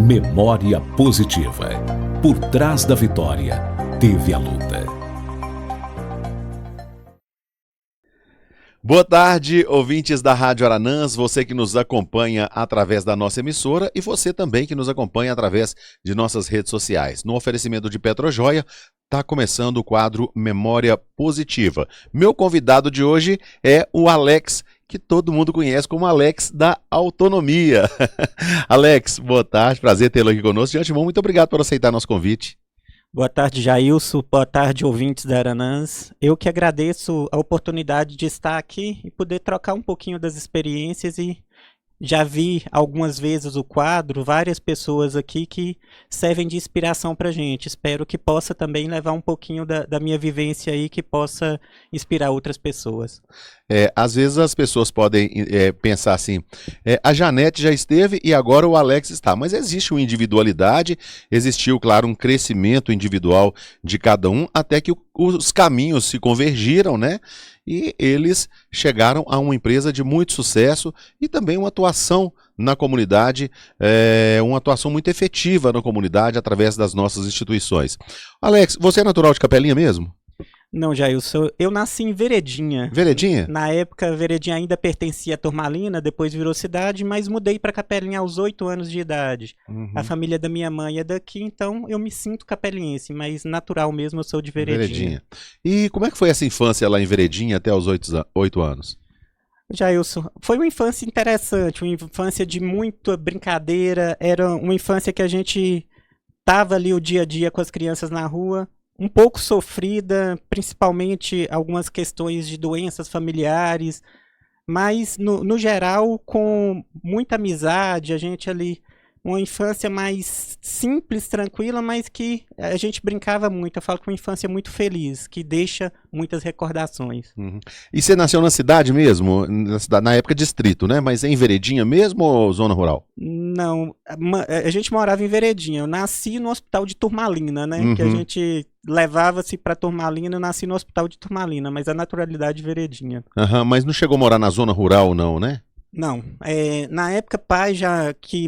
Memória positiva. Por trás da vitória, teve a luta. Boa tarde, ouvintes da Rádio Aranãs, você que nos acompanha através da nossa emissora e você também que nos acompanha através de nossas redes sociais. No oferecimento de Petrojoia, está começando o quadro Memória Positiva. Meu convidado de hoje é o Alex, que todo mundo conhece como Alex da Autonomia. Alex, boa tarde, prazer tê-lo aqui conosco. De antemão, muito obrigado por aceitar nosso convite. Boa tarde, Jailson. Boa tarde, ouvintes da Aranãs. Eu que agradeço a oportunidade de estar aqui e poder trocar um pouquinho das experiências e já vi algumas vezes o quadro, várias pessoas aqui que servem de inspiração para a gente. Espero que possa também levar um pouquinho da minha vivência aí, que possa inspirar outras pessoas. Às vezes as pessoas podem pensar assim, a Janete já esteve e agora o Alex está, mas existe uma individualidade, existiu, claro, um crescimento individual de cada um, até que os caminhos se convergiram, né? E eles chegaram a uma empresa de muito sucesso e também uma atuação na comunidade, uma atuação muito efetiva na comunidade através das nossas instituições. Alex, você é natural de Capelinha mesmo? Não, Jailson, eu nasci em Veredinha. Veredinha? Na época, Veredinha ainda pertencia à Turmalina, depois virou cidade, mas mudei para Capelinha aos 8 anos de idade. Uhum. A família da minha mãe é daqui, então eu me sinto capelinhense, mas natural mesmo eu sou de Veredinha. E como é que foi essa infância lá em Veredinha até os 8 anos? Jailson, foi uma infância interessante, uma infância de muita brincadeira, era uma infância que a gente estava ali o dia a dia com as crianças na rua, um pouco sofrida, principalmente algumas questões de doenças familiares, mas no geral com muita amizade, a gente ali, uma infância mais simples, tranquila, mas que a gente brincava muito. Eu falo que uma infância muito feliz, que deixa muitas recordações. Uhum. E você nasceu na cidade mesmo? Na época distrito, né? Mas em Veredinha mesmo ou zona rural? Não, a gente morava em Veredinha. Eu nasci no hospital de Turmalina, né? Uhum. Que a gente levava-se para Turmalina, eu nasci no hospital de Turmalina, mas a naturalidade de Veredinha. Uhum, mas não chegou a morar na zona rural não, né? Não, na época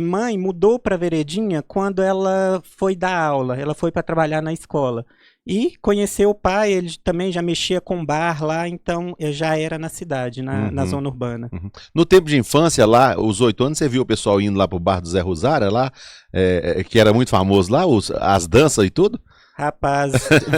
mãe mudou para Veredinha quando ela foi dar aula, ela foi para trabalhar na escola. E conheceu o pai, ele também já mexia com bar lá, então eu já era na cidade, na zona urbana. Uhum. No tempo de infância lá, os 8 anos, você viu o pessoal indo lá pro bar do Zé Rosário lá, que era muito famoso lá, as danças e tudo? Rapaz,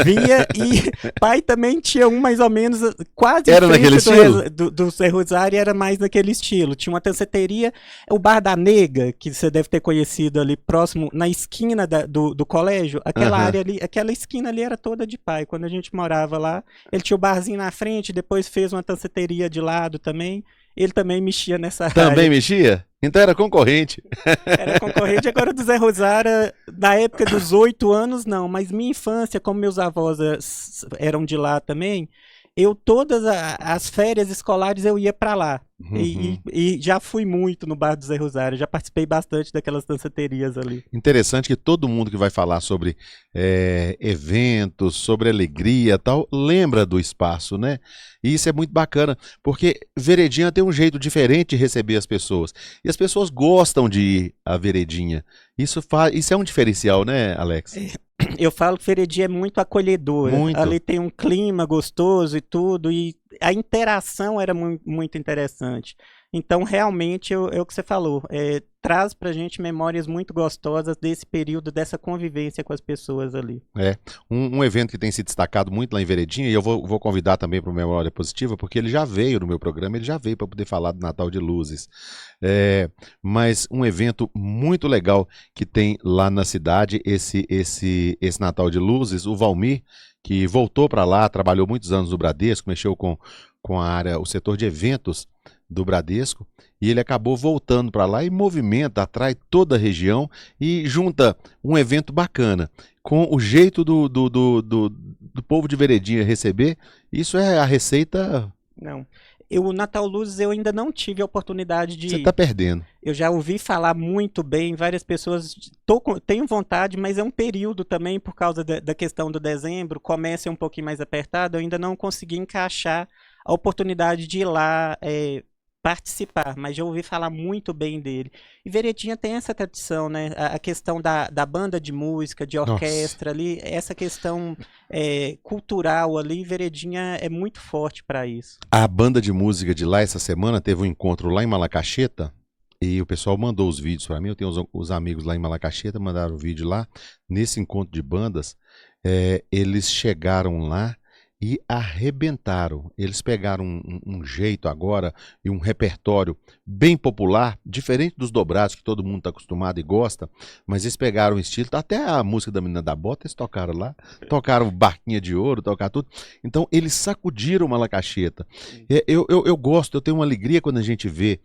via e pai também tinha um mais ou menos quase era naquele estilo? Do Zé Rosário, era mais naquele estilo. Tinha uma danceteria, o Bar da Nega, que você deve ter conhecido ali próximo, na esquina do colégio, aquela área ali, aquela esquina ali era toda de pai. Quando a gente morava lá, ele tinha o barzinho na frente, depois fez uma danceteria de lado também. Ele também mexia nessa área. Também mexia? Então era concorrente. Era concorrente, agora do Zé Rosário, na época dos 8 anos, não. Mas minha infância, como meus avós eram de lá também, todas as férias escolares eu ia para lá. Uhum. E já fui muito no bar do Zé Rosário, já participei bastante daquelas danceterias ali. Interessante que todo mundo que vai falar sobre eventos, sobre alegria e tal, lembra do espaço, né? E isso é muito bacana, porque Veredinha tem um jeito diferente de receber as pessoas. E as pessoas gostam de ir à Veredinha. Isso é um diferencial, né, Alex? Eu falo que Veredinha é muito acolhedora. Muito. Ali tem um clima gostoso e tudo, e a interação era muito interessante. Então, realmente, é o que você falou, traz pra gente memórias muito gostosas desse período, dessa convivência com as pessoas ali. Um evento que tem se destacado muito lá em Veredinha, e eu vou convidar também para o Memória Positiva, porque ele já veio no meu programa, ele já veio para poder falar do Natal de Luzes. Mas um evento muito legal que tem lá na cidade, esse Natal de Luzes, o Valmir, que voltou para lá, trabalhou muitos anos no Bradesco, mexeu com a área, o setor de eventos do Bradesco, e ele acabou voltando para lá e movimenta, atrai toda a região e junta um evento bacana com o jeito do povo de Veredinha receber. Isso é a receita. Não, o Natal Luzes eu ainda não tive a oportunidade de Você ir. está perdendo. Eu já ouvi falar muito bem, várias pessoas tenho vontade, mas é um período também por causa da questão do dezembro, o comércio é um pouquinho mais apertado, eu ainda não consegui encaixar a oportunidade de ir lá participar, mas já ouvi falar muito bem dele. E Veredinha tem essa tradição, né? A questão da banda de música, de orquestra ali, essa questão cultural ali, Veredinha é muito forte para isso. A banda de música de lá essa semana teve um encontro lá em Malacacheta e o pessoal mandou os vídeos para mim. Eu tenho os amigos lá em Malacacheta, mandaram o vídeo lá. Nesse encontro de bandas, eles chegaram lá e arrebentaram. Eles pegaram um jeito agora e um repertório bem popular, diferente dos dobrados que todo mundo está acostumado e gosta, mas eles pegaram o estilo, até a música da Menina da Bota eles tocaram lá, tocaram Barquinha de Ouro, tocaram tudo. Então eles sacudiram Malacacheta. Eu gosto, eu tenho uma alegria quando a gente vê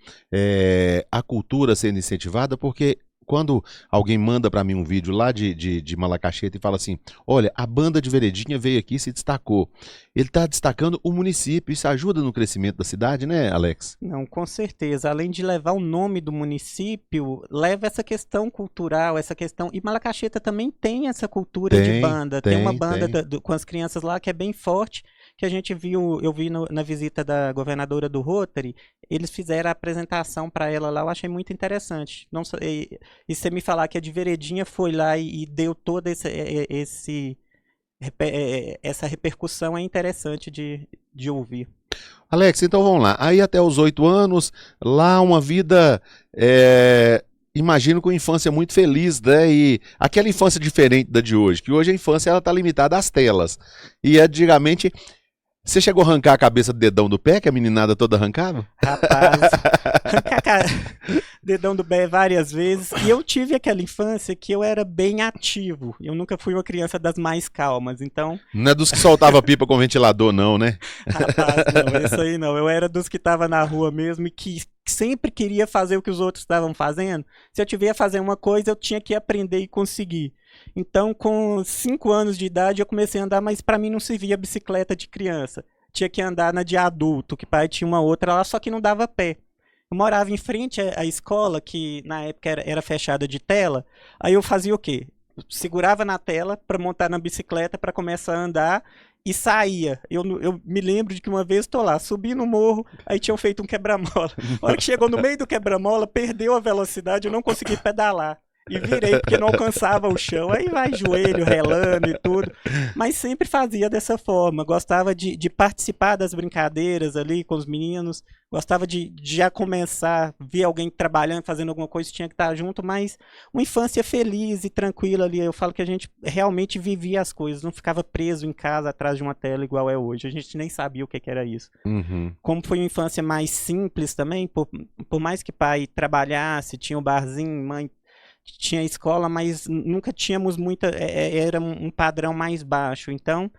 a cultura sendo incentivada, porque quando alguém manda para mim um vídeo lá de Malacacheta e fala assim, olha, a banda de Veredinha veio aqui e se destacou. Ele está destacando o município, isso ajuda no crescimento da cidade, né, Alex? Não, com certeza. Além de levar o nome do município, leva essa questão cultural, essa questão... E Malacacheta também tem essa cultura de banda. Tem uma banda com as crianças lá que é bem forte, que a gente viu, eu vi na visita da governadora do Rotary, eles fizeram a apresentação para ela lá, eu achei muito interessante. Não, e você me falar que a de Veredinha foi lá e deu toda essa repercussão é interessante de ouvir. Alex, então vamos lá. Aí até os 8 anos, lá uma vida, imagino com infância muito feliz, né? E aquela infância diferente da de hoje, que hoje a infância ela tá limitada às telas. E antigamente... Você chegou a arrancar a cabeça do dedão do pé, que a meninada toda arrancava? Rapaz, arrancar dedão do pé várias vezes. E eu tive aquela infância que eu era bem ativo. Eu nunca fui uma criança das mais calmas, então... Não é dos que soltava pipa com ventilador, não, né? Rapaz, não, isso aí não. Eu era dos que tava na rua mesmo e que sempre queria fazer o que os outros estavam fazendo. Se eu tiver a fazer uma coisa, eu tinha que aprender e conseguir. Então, com 5 anos de idade, eu comecei a andar, mas para mim não servia a bicicleta de criança. Tinha que andar na de adulto, que pai tinha uma outra lá, só que não dava pé. Eu morava em frente à escola, que na época era fechada de tela. Aí eu fazia o quê? Eu segurava na tela para montar na bicicleta, para começar a andar e saía. Eu me lembro de que uma vez estou lá, subi no morro, aí tinham feito um quebra-mola. A hora que chegou no meio do quebra-mola, perdeu a velocidade, eu não consegui pedalar. E virei porque não alcançava o chão. Aí vai joelho, relando e tudo. Mas sempre fazia dessa forma. Gostava de participar das brincadeiras ali com os meninos. Gostava de já começar, ver alguém trabalhando, fazendo alguma coisa, tinha que estar junto. Mas uma infância feliz e tranquila ali. Eu falo que a gente realmente vivia as coisas. Não ficava preso em casa atrás de uma tela igual é hoje. A gente nem sabia o que era isso. Uhum. Como foi uma infância mais simples também, por mais que pai trabalhasse, tinha o barzinho, mãe tinha escola, mas nunca tínhamos muita, era um padrão mais baixo. Então,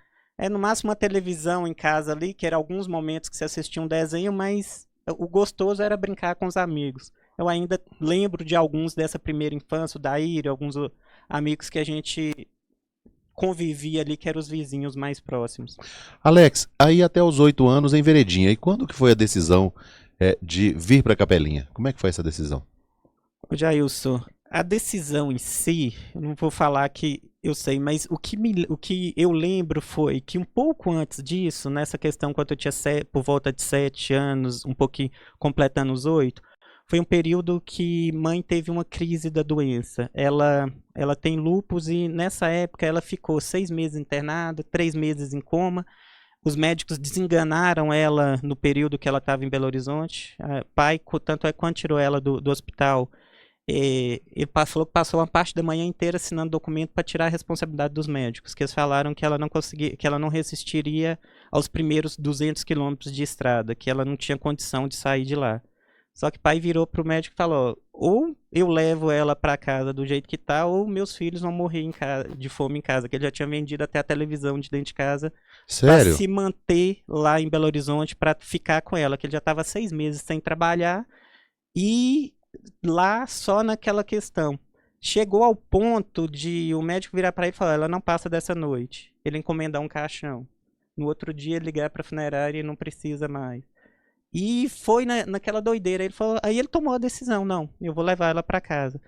no máximo uma televisão em casa ali, que era alguns momentos que você assistia um desenho, mas o gostoso era brincar com os amigos. Eu ainda lembro de alguns dessa primeira infância, o Daírio, alguns amigos que a gente convivia ali, que eram os vizinhos mais próximos. Alex, aí até os 8 anos em Veredinha, e quando que foi a decisão de vir para Capelinha? Como é que foi essa decisão? Ô Jailson, a decisão em si, eu não vou falar que eu sei, mas o que eu lembro foi que um pouco antes disso, nessa questão quando eu tinha por volta de 7 anos, um pouquinho completando os 8, foi um período que mãe teve uma crise da doença. Ela tem lúpus e nessa época ela ficou 6 meses internada, 3 meses em coma. Os médicos desenganaram ela no período que ela estava em Belo Horizonte. Pai, tanto é quando tirou ela do hospital, ele passou uma parte da manhã inteira assinando documento para tirar a responsabilidade dos médicos, que eles falaram que ela não conseguia, que ela não resistiria aos primeiros 200 quilômetros de estrada, que ela não tinha condição de sair de lá. Só que pai virou pro médico e falou, ou eu levo ela para casa do jeito que tá, ou meus filhos vão morrer de fome em casa, que ele já tinha vendido até a televisão de dentro de casa. Sério? Para se manter lá em Belo Horizonte, para ficar com ela, que ele já estava 6 meses sem trabalhar e lá só naquela questão. Chegou ao ponto de o médico virar para ele e falar, ela não passa dessa noite. Ele encomendar um caixão. No outro dia ele ligar para a funerária e não precisa mais. E foi naquela doideira. Ele falou, aí ele tomou a decisão, não, eu vou levar ela para casa.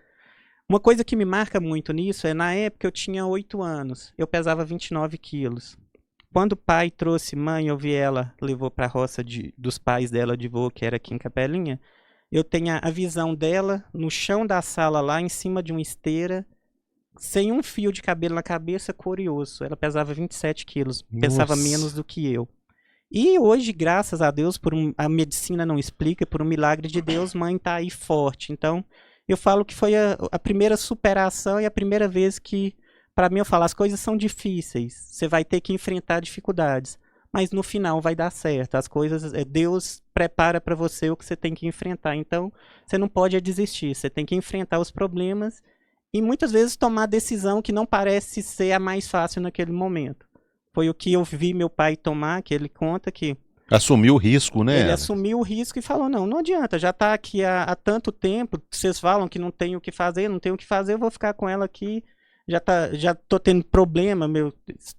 Uma coisa que me marca muito nisso é, na época eu tinha 8 anos, eu pesava 29 quilos. quando o pai trouxe mãe, eu vi ela, levou para a roça dos pais dela de vô, que era aqui em Capelinha, eu tenho a visão dela no chão da sala lá, em cima de uma esteira, sem um fio de cabelo na cabeça, cor e osso. Ela pesava 27 quilos, pesava Nossa. menos do que eu. E hoje, graças a Deus, a medicina não explica, por um milagre de Deus, mãe tá aí forte. Então, eu falo que foi a primeira superação e a primeira vez que, para mim, eu falo, as coisas são difíceis, você vai ter que enfrentar dificuldades, mas no final vai dar certo. As coisas, Deus prepara para você o que você tem que enfrentar. Então, você não pode desistir, você tem que enfrentar os problemas e muitas vezes tomar a decisão que não parece ser a mais fácil naquele momento. Foi o que eu vi meu pai tomar, que ele conta que Assumiu o risco, né? ele assumiu o risco e falou, não adianta, já está aqui há tanto tempo, vocês falam que não tem o que fazer, eu vou ficar com ela aqui, já tô tendo problema,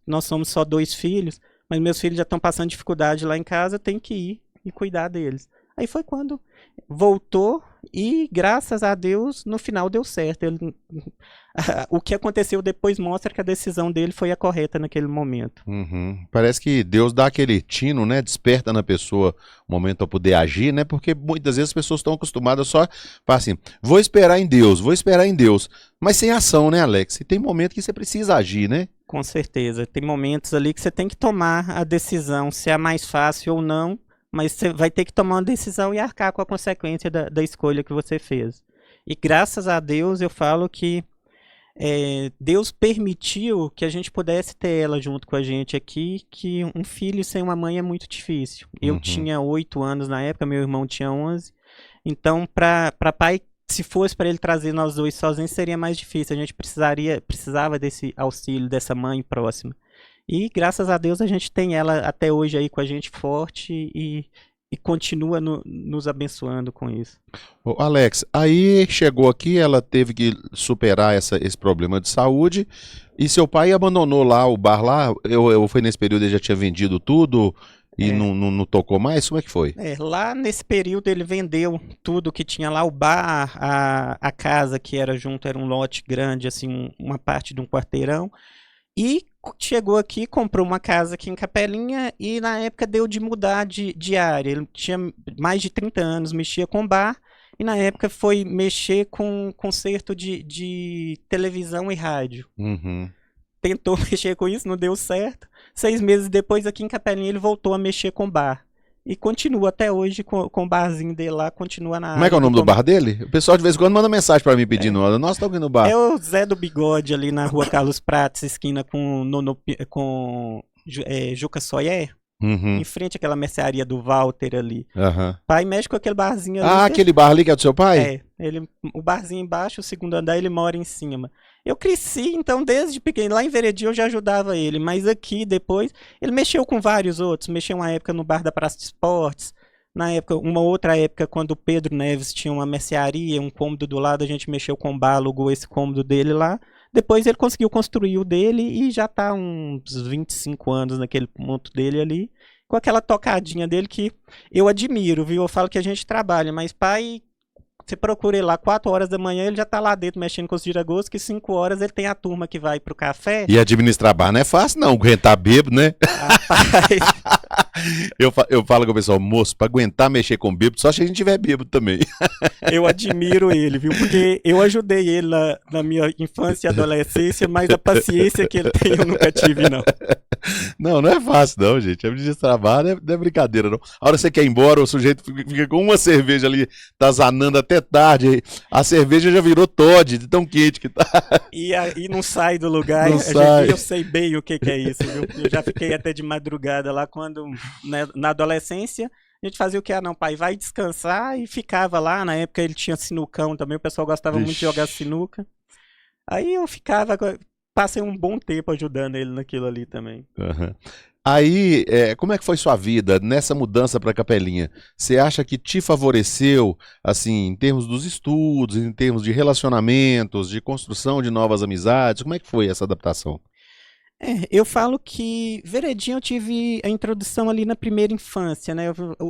nós somos só 2 filhos, mas meus filhos já estão passando dificuldade lá em casa, eu tenho que ir e cuidar deles. Aí foi quando voltou e, graças a Deus, no final deu certo. O que aconteceu depois mostra que a decisão dele foi a correta naquele momento. Uhum. Parece que Deus dá aquele tino, né? Desperta na pessoa o momento para poder agir, né? Porque muitas vezes as pessoas estão acostumadas só para assim, vou esperar em Deus, mas sem ação, né, Alex? E tem momento que você precisa agir, né? Com certeza. Tem momentos ali que você tem que tomar a decisão, se é mais fácil ou não, mas você vai ter que tomar uma decisão e arcar com a consequência da escolha que você fez. E graças a Deus eu falo que Deus permitiu que a gente pudesse ter ela junto com a gente aqui, que um filho sem uma mãe é muito difícil. Eu tinha 8 anos na época, meu irmão tinha 11. Então, para pai, se fosse para ele trazer nós dois sozinhos, seria mais difícil. A gente precisava desse auxílio, dessa mãe próxima. E graças a Deus a gente tem ela até hoje aí com a gente forte e continua nos abençoando com isso. Ô, Alex, aí chegou aqui, ela teve que superar esse problema de saúde e seu pai abandonou lá o bar lá, eu foi nesse período ele já tinha vendido tudo e não tocou mais? Como é que foi? Lá nesse período ele vendeu tudo que tinha lá, o bar, a casa que era junto, era um lote grande, assim, uma parte de um quarteirão. E chegou aqui, comprou uma casa aqui em Capelinha e na época deu de mudar de área. Ele tinha mais de 30 anos, mexia com bar e na época foi mexer com conserto de televisão e rádio. Uhum. Tentou mexer com isso, não deu certo. 6 meses depois aqui em Capelinha ele voltou a mexer com bar. E continua até hoje com o barzinho dele lá, continua na área. Como é que é o nome do bar dele? O pessoal de vez em quando manda mensagem pra mim pedindo, nós estamos aqui no bar. É o Zé do Bigode ali na rua Carlos Prates, esquina com Juca Soyer, em frente àquela mercearia do Walter ali. Pai mexe com aquele barzinho ali. Ah, aquele bar ali que é do seu pai? O barzinho embaixo, o segundo andar, ele mora em cima. Eu cresci, então, desde pequeno, lá em Veredinho eu já ajudava ele, mas aqui depois, ele mexeu com vários outros, mexeu uma época no bar da Praça de Esportes, uma outra época quando o Pedro Neves tinha uma mercearia, um cômodo do lado, a gente mexeu com o bar, alugou esse cômodo dele lá, depois ele conseguiu construir o dele e já tá uns 25 anos naquele ponto dele ali, com aquela tocadinha dele que eu admiro, viu? Eu falo que a gente trabalha, mas pai... Você procura ele lá 4 horas da manhã, ele já tá lá dentro mexendo com os giragostos, que 5 horas ele tem a turma que vai pro café. E administrar bar não é fácil não, aguentar bêbado, né? eu falo com o pessoal, moço, pra aguentar mexer com bêbado, só se a gente tiver bêbado também. Eu admiro ele, viu? Porque eu ajudei ele na minha infância e adolescência, mas a paciência que ele tem eu nunca tive, não. Não é fácil não, gente. Administrar bar não é brincadeira, não. A hora que você quer ir embora, o sujeito fica com uma cerveja ali, tá zanando até tarde. A cerveja já virou Toddy, de tão quente que tá. E não sai do lugar. Não sai. Eu sei bem o que é isso, viu? Eu já fiquei até de madrugada lá quando, na adolescência, a gente fazia o que? Não, pai, vai descansar e ficava lá. Na época ele tinha sinucão também, o pessoal gostava muito de jogar sinuca. Aí eu ficava, passei um bom tempo ajudando ele naquilo ali também. Aí, como é que foi sua vida nessa mudança para Capelinha? Você acha que te favoreceu, assim, em termos dos estudos, em termos de relacionamentos, de construção de novas amizades? Como é que foi essa adaptação? Eu falo que Veredinho eu tive a introdução ali na primeira infância, né?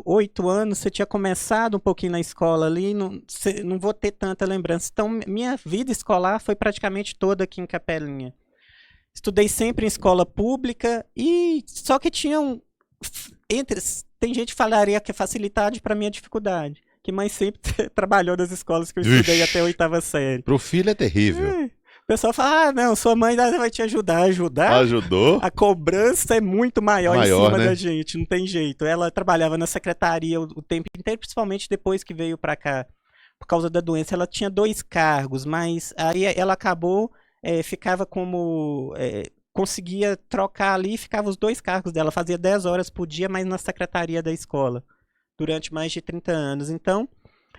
8 anos, você tinha começado um pouquinho na escola ali, não vou ter tanta lembrança. Então, minha vida escolar foi praticamente toda aqui em Capelinha. Estudei sempre em escola pública e só que entre tem gente que falaria que é facilidade, para mim é dificuldade. Que mãe sempre trabalhou nas escolas que eu estudei Ixi, até a 8ª série. pro filho é terrível. O pessoal fala, ah, não, sua mãe vai te ajudar. Ajudar? Ajudou? A cobrança é muito maior em Maior, cima né? da gente, não tem jeito. Ela trabalhava na secretaria o tempo inteiro, principalmente depois que veio pra cá. Por causa da doença, ela tinha 2 cargos, mas aí ela acabou, ficava como... conseguia trocar ali, ficava os 2 cargos dela. Fazia 10 horas por dia, mas na secretaria da escola, durante mais de 30 anos. Então,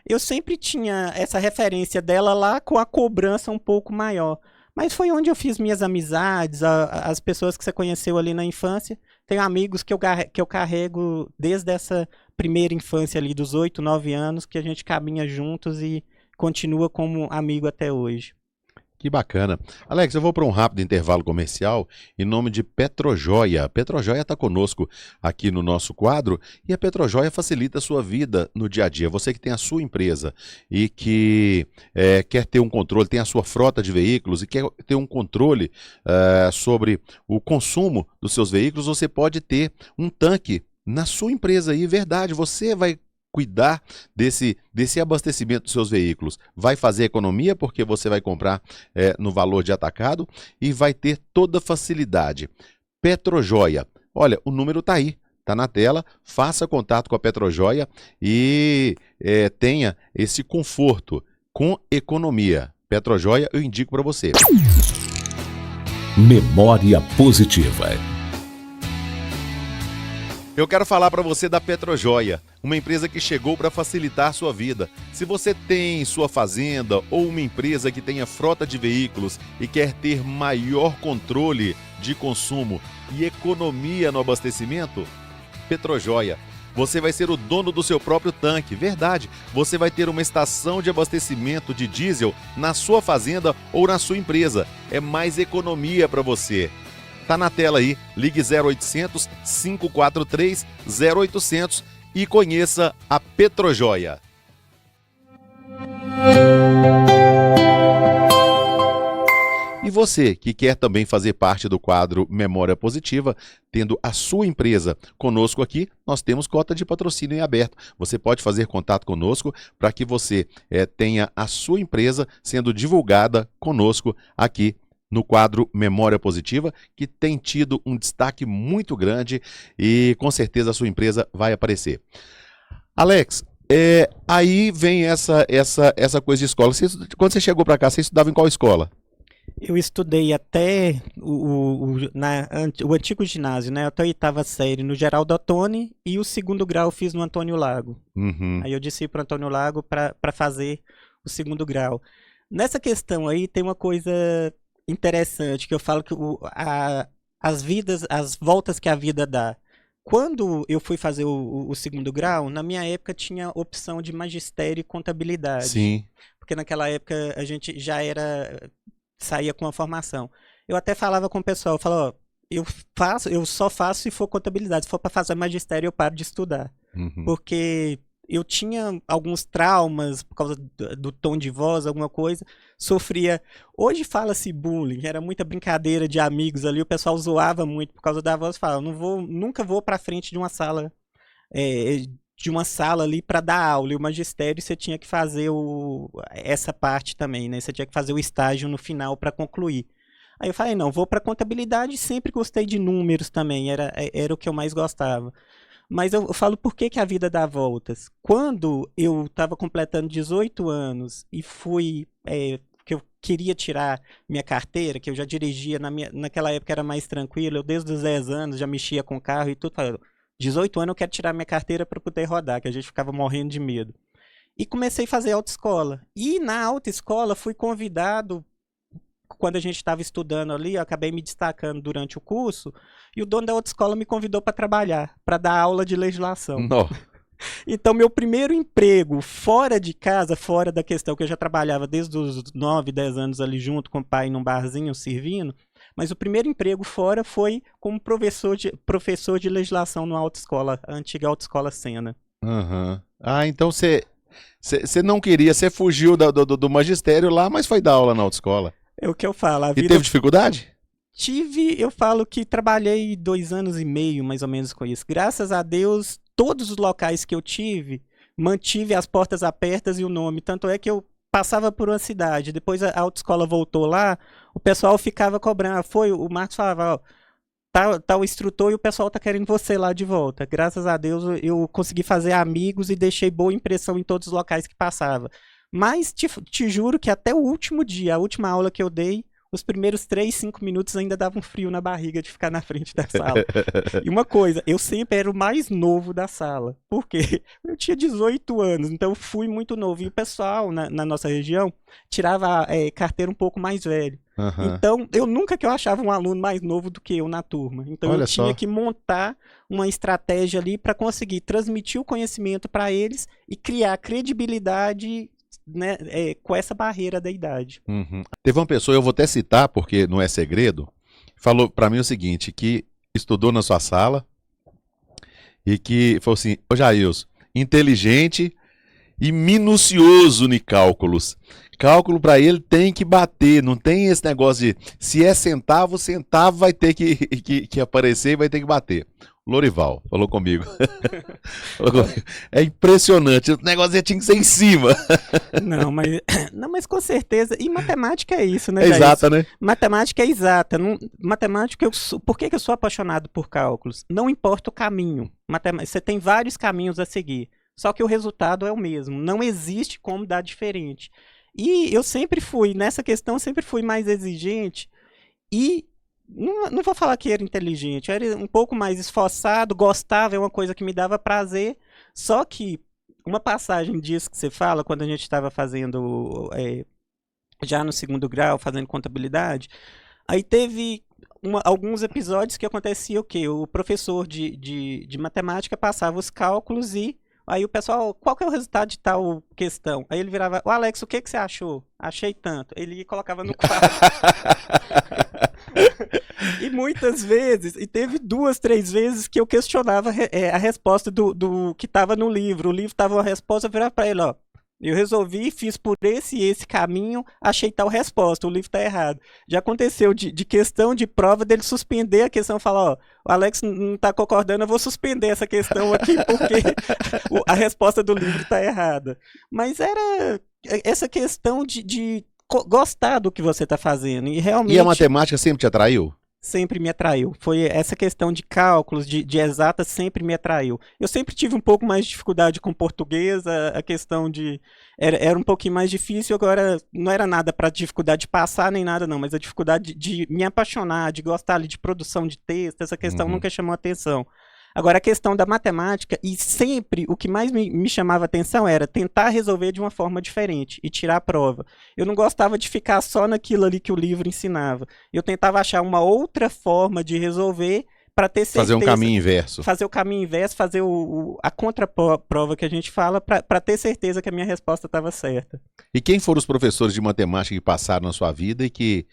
eu sempre tinha essa referência dela lá com a cobrança um pouco maior. Mas foi onde eu fiz minhas amizades, as pessoas que você conheceu ali na infância. Tenho amigos que eu carrego desde essa primeira infância ali, dos 8, 9 anos, que a gente caminha juntos e continua como amigo até hoje. Que bacana. Alex, eu vou para um rápido intervalo comercial em nome de Petrojoia. A Petrojoia está conosco aqui no nosso quadro e a Petrojoia facilita a sua vida no dia a dia. Você que tem a sua empresa e que quer ter um controle, tem a sua frota de veículos e quer ter um controle sobre o consumo dos seus veículos, você pode ter um tanque na sua empresa aí, verdade. Você vai cuidar desse abastecimento dos seus veículos. Vai fazer economia porque você vai comprar no valor de atacado e vai ter toda facilidade. Petrojoia. Olha, o número está aí, está na tela. Faça contato com a Petrojoia e tenha esse conforto com economia. Petrojoia, eu indico para você. Memória positiva. Eu quero falar para você da Petrojoia, uma empresa que chegou para facilitar a sua vida. Se você tem sua fazenda ou uma empresa que tenha frota de veículos e quer ter maior controle de consumo e economia no abastecimento, Petrojoia. Você vai ser o dono do seu próprio tanque, verdade. Você vai ter uma estação de abastecimento de diesel na sua fazenda ou na sua empresa. É mais economia para você. Tá na tela aí, ligue 0800 543 0800 e conheça a Petrojoia. E você que quer também fazer parte do quadro Memória Positiva, tendo a sua empresa conosco aqui, nós temos cota de patrocínio em aberto. Você pode fazer contato conosco para que você tenha a sua empresa sendo divulgada conosco aqui no quadro Memória Positiva, que tem tido um destaque muito grande e com certeza a sua empresa vai aparecer. Alex, aí vem essa coisa de escola. Quando você chegou para cá, você estudava em qual escola? Eu estudei até o antigo ginásio, né? Até a 8ª série no Geraldo Ottoni e o 2º grau eu fiz no Antônio Lago. Uhum. Aí eu desci para o Antônio Lago para fazer o 2º grau. Nessa questão aí tem uma coisa interessante, que eu falo que as voltas que a vida dá. Quando eu fui fazer o 2º grau, na minha época tinha opção de magistério e contabilidade. Sim. Porque naquela época a gente já saía com a formação. Eu até falava com o pessoal, eu falava, ó, eu só faço se for contabilidade, se for para fazer magistério eu paro de estudar. Uhum. Porque eu tinha alguns traumas por causa do tom de voz, alguma coisa, sofria. Hoje fala-se bullying, era muita brincadeira de amigos ali, o pessoal zoava muito por causa da voz, falava, nunca vou para frente de uma sala ali para dar aula. E o magistério você tinha que fazer essa parte também, né? Você tinha que fazer o estágio no final para concluir. Aí eu falei, não, vou para contabilidade, sempre gostei de números também, era o que eu mais gostava. Mas eu falo, por que a vida dá voltas? Quando eu estava completando 18 anos e que eu queria tirar minha carteira, que eu já dirigia, naquela época era mais tranquilo, eu desde os 10 anos já mexia com carro e tudo, falei, 18 anos eu quero tirar minha carteira para poder rodar, que a gente ficava morrendo de medo. E comecei a fazer autoescola. E na autoescola fui convidado, quando a gente estava estudando ali, eu acabei me destacando durante o curso, e o dono da autoescola me convidou para trabalhar, para dar aula de legislação. Não. Então, meu primeiro emprego fora de casa, fora da questão que eu já trabalhava desde os 9, 10 anos ali junto com o pai num barzinho servindo, mas o primeiro emprego fora foi como professor de legislação numa autoescola, a antiga autoescola Sena. Uhum. Ah, então você não queria, você fugiu do magistério lá, mas foi dar aula na autoescola. É o que eu falo. E teve dificuldade? eu falo que trabalhei 2 anos e meio, mais ou menos, com isso. Graças a Deus, todos os locais que eu tive, mantive as portas abertas e o nome. Tanto é que eu passava por uma cidade, depois a autoescola voltou lá, o pessoal ficava cobrando. O Marcos falava, ó, tá o instrutor e o pessoal tá querendo você lá de volta. Graças a Deus eu consegui fazer amigos e deixei boa impressão em todos os locais que passava. Mas te juro que até o último dia, a última aula que eu dei, os primeiros 3, 5 minutos ainda dava um frio na barriga de ficar na frente da sala. E uma coisa, eu sempre era o mais novo da sala. Por quê? Eu tinha 18 anos, então eu fui muito novo. E o pessoal na nossa região tirava carteira um pouco mais velho. Aham. Então, eu nunca que eu achava um aluno mais novo do que eu na turma. Então, Olha eu tinha só. que montar uma estratégia ali para conseguir transmitir o conhecimento para eles e criar credibilidade, né, com essa barreira da idade. Uhum. Teve uma pessoa, eu vou até citar, porque não é segredo, falou pra mim o seguinte, que estudou na sua sala e que falou assim, ô Jailson, inteligente e minucioso em cálculos. Cálculo pra ele tem que bater, não tem esse negócio de se é centavo, centavo vai ter que aparecer e vai ter que bater. Lorival falou comigo. Falou comigo. É impressionante, o negócio tinha que ser em cima. Não, mas com certeza. E matemática é isso, né, É Jair? exata, né? Matemática é exata. Matemática, por que que eu sou apaixonado por cálculos? Não importa o caminho. Você tem vários caminhos a seguir. Só que o resultado é o mesmo. Não existe como dar diferente. E eu sempre fui, nessa questão, sempre fui mais exigente. E não vou falar que era inteligente. Eu era um pouco mais esforçado, gostava, é uma coisa que me dava prazer. Só que uma passagem disso que você fala, quando a gente estava fazendo, já no segundo grau, fazendo contabilidade, aí teve alguns episódios que acontecia o quê? O professor de matemática passava os cálculos e aí o pessoal, qual que é o resultado de tal questão? Aí ele virava, ô Alex, o que que você achou? Achei tanto. Ele colocava no quadro. E muitas vezes, e teve 2, 3 vezes que eu questionava a resposta do que estava no livro. O livro estava a resposta, eu virava para ele, ó. Eu resolvi, fiz por esse e esse caminho, achei tal resposta, o livro está errado. Já aconteceu de questão de prova dele suspender a questão e falar, ó, o Alex não está concordando, eu vou suspender essa questão aqui porque a resposta do livro está errada. Mas era essa questão de gostar do que você está fazendo. E E a realmente matemática sempre te atraiu? sempre me atraiu. Foi essa questão de cálculos, de exatas, sempre me atraiu. Eu sempre tive um pouco mais de dificuldade com português, a questão de... Era um pouquinho mais difícil, agora não era nada para dificuldade de passar nem nada não, mas a dificuldade de me apaixonar, de gostar ali de produção de texto, essa questão Uhum. nunca chamou atenção. Agora, a questão da matemática, e sempre o que mais me chamava atenção era tentar resolver de uma forma diferente e tirar a prova. Eu não gostava de ficar só naquilo ali que o livro ensinava. Eu tentava achar uma outra forma de resolver para ter certeza. Fazer um caminho inverso. Fazer o caminho inverso, fazer a contraprova que a gente fala, para ter certeza que a minha resposta estava certa. E quem foram os professores de matemática que passaram na sua vida e que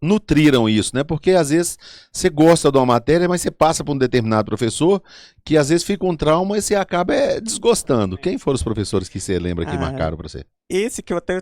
nutriram isso, né? Porque às vezes você gosta de uma matéria, mas você passa por um determinado professor que às vezes fica um trauma e você acaba desgostando. Quem foram os professores que você lembra que marcaram pra você? Esse que eu até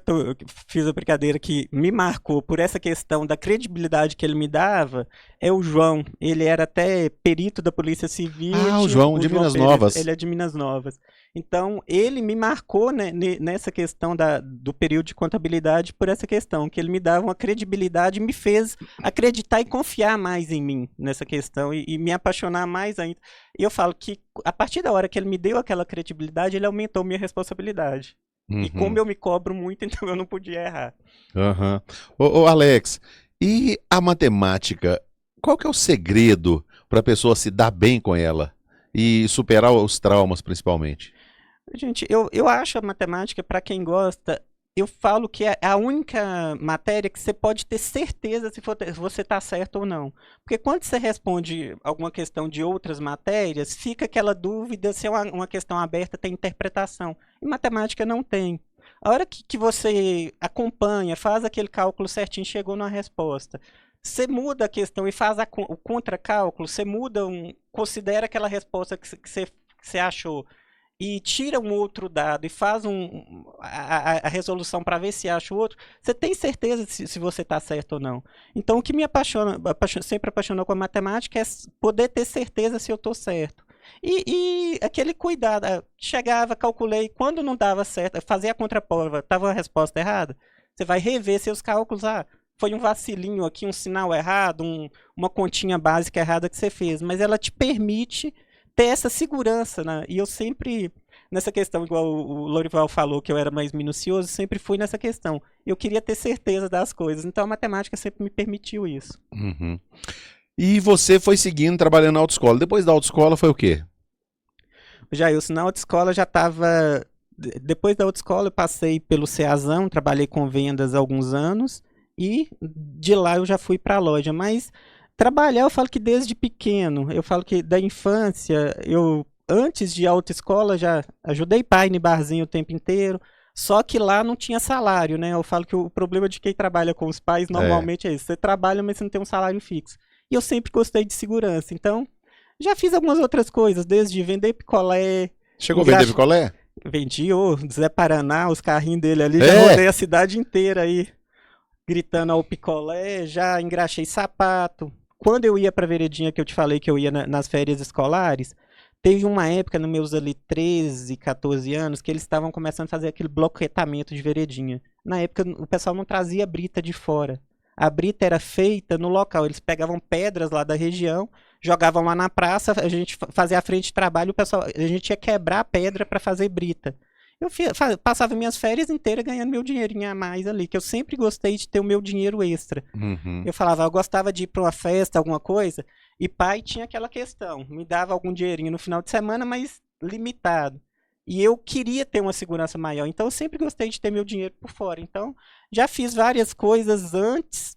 fiz a brincadeira que me marcou por essa questão da credibilidade que ele me dava é o João. Ele era até perito da Polícia Civil. Ah, o João de Minas Pereira, Novas. ele é de Minas Novas. Então, ele me marcou, né, nessa questão do período de contabilidade por essa questão, que ele me dava uma credibilidade e me fez acreditar e confiar mais em mim nessa questão e me apaixonar mais ainda. E eu falo que a partir da hora que ele me deu aquela credibilidade, ele aumentou minha responsabilidade. E como eu me cobro muito, então eu não podia errar. Uhum. Ô, Alex, e a matemática? Qual que é o segredo para a pessoa se dar bem com ela e superar os traumas, principalmente? Gente, eu acho a matemática, para quem gosta, eu falo que é a única matéria que você pode ter certeza se você está certo ou não. Porque quando você responde alguma questão de outras matérias, fica aquela dúvida se é uma questão aberta, tem interpretação. E matemática não tem. A hora que você acompanha, faz aquele cálculo certinho, chegou numa resposta. Você muda a questão e faz o contracálculo, você muda, considera aquela resposta que você achou. e tira um outro dado e faz a resolução para ver se acha o outro, você tem certeza se você está certo ou não. Então, o que me sempre apaixonou com a matemática é poder ter certeza se eu estou certo. E aquele cuidado, chegava, calculei, quando não dava certo, fazia a contraprova, estava a resposta errada, você vai rever seus cálculos, foi um vacilinho aqui, um sinal errado, uma continha básica errada que você fez, mas ela te permite ter essa segurança, né? E eu sempre, nessa questão, igual o Lorival falou, que eu era mais minucioso, sempre fui nessa questão. Eu queria ter certeza das coisas, então a matemática sempre me permitiu isso. Uhum. E você foi seguindo, trabalhando na autoescola. Depois da autoescola foi o quê? Jailson, na autoescola já estava... Depois da autoescola eu passei pelo CEASão, trabalhei com vendas há alguns anos, e de lá eu já fui para a loja, mas trabalhar, eu falo que desde pequeno, eu falo que da infância, eu antes de autoescola já ajudei pai em barzinho o tempo inteiro, só que lá não tinha salário, né? Eu falo que o problema de quem trabalha com os pais normalmente é isso, você trabalha, mas você não tem um salário fixo. E eu sempre gostei de segurança, então já fiz algumas outras coisas, desde vender picolé. Chegou a vender picolé? Vendi, Zé Paraná, os carrinhos dele ali, já rodei a cidade inteira aí, gritando ao picolé, já engraxei sapato. Quando eu ia pra Veredinha, que eu te falei que eu ia nas férias escolares, teve uma época, nos meus ali 13, 14 anos, que eles estavam começando a fazer aquele bloquetamento de Veredinha. Na época, o pessoal não trazia brita de fora. A brita era feita no local, eles pegavam pedras lá da região, jogavam lá na praça, a gente fazia a frente de trabalho, a gente ia quebrar a pedra para fazer brita. Eu passava minhas férias inteiras ganhando meu dinheirinho a mais ali, que eu sempre gostei de ter o meu dinheiro extra. Uhum. Eu falava, eu gostava de ir para uma festa, alguma coisa, e pai tinha aquela questão, me dava algum dinheirinho no final de semana, mas limitado. E eu queria ter uma segurança maior, então eu sempre gostei de ter meu dinheiro por fora. Então, já fiz várias coisas antes,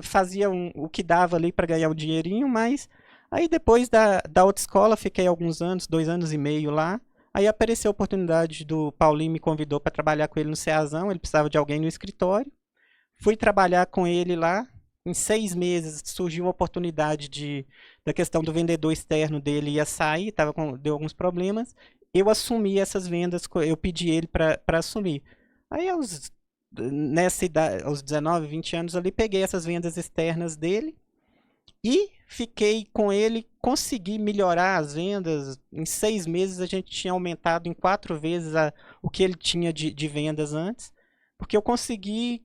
fazia o que dava ali para ganhar um dinheirinho, mas aí depois da autoescola, fiquei alguns anos, 2 anos e meio lá. Aí apareceu a oportunidade do Paulinho, me convidou para trabalhar com ele no CEASão, ele precisava de alguém no escritório. Fui trabalhar com ele lá, em 6 meses surgiu uma oportunidade da questão do vendedor externo dele ia sair, deu alguns problemas. Eu assumi essas vendas, eu pedi ele para assumir. Aí nessa idade, aos 19, 20 anos ali, peguei essas vendas externas dele e fiquei com ele, consegui melhorar as vendas. Em 6 meses a gente tinha aumentado em 4 vezes o que ele tinha de vendas antes, porque eu consegui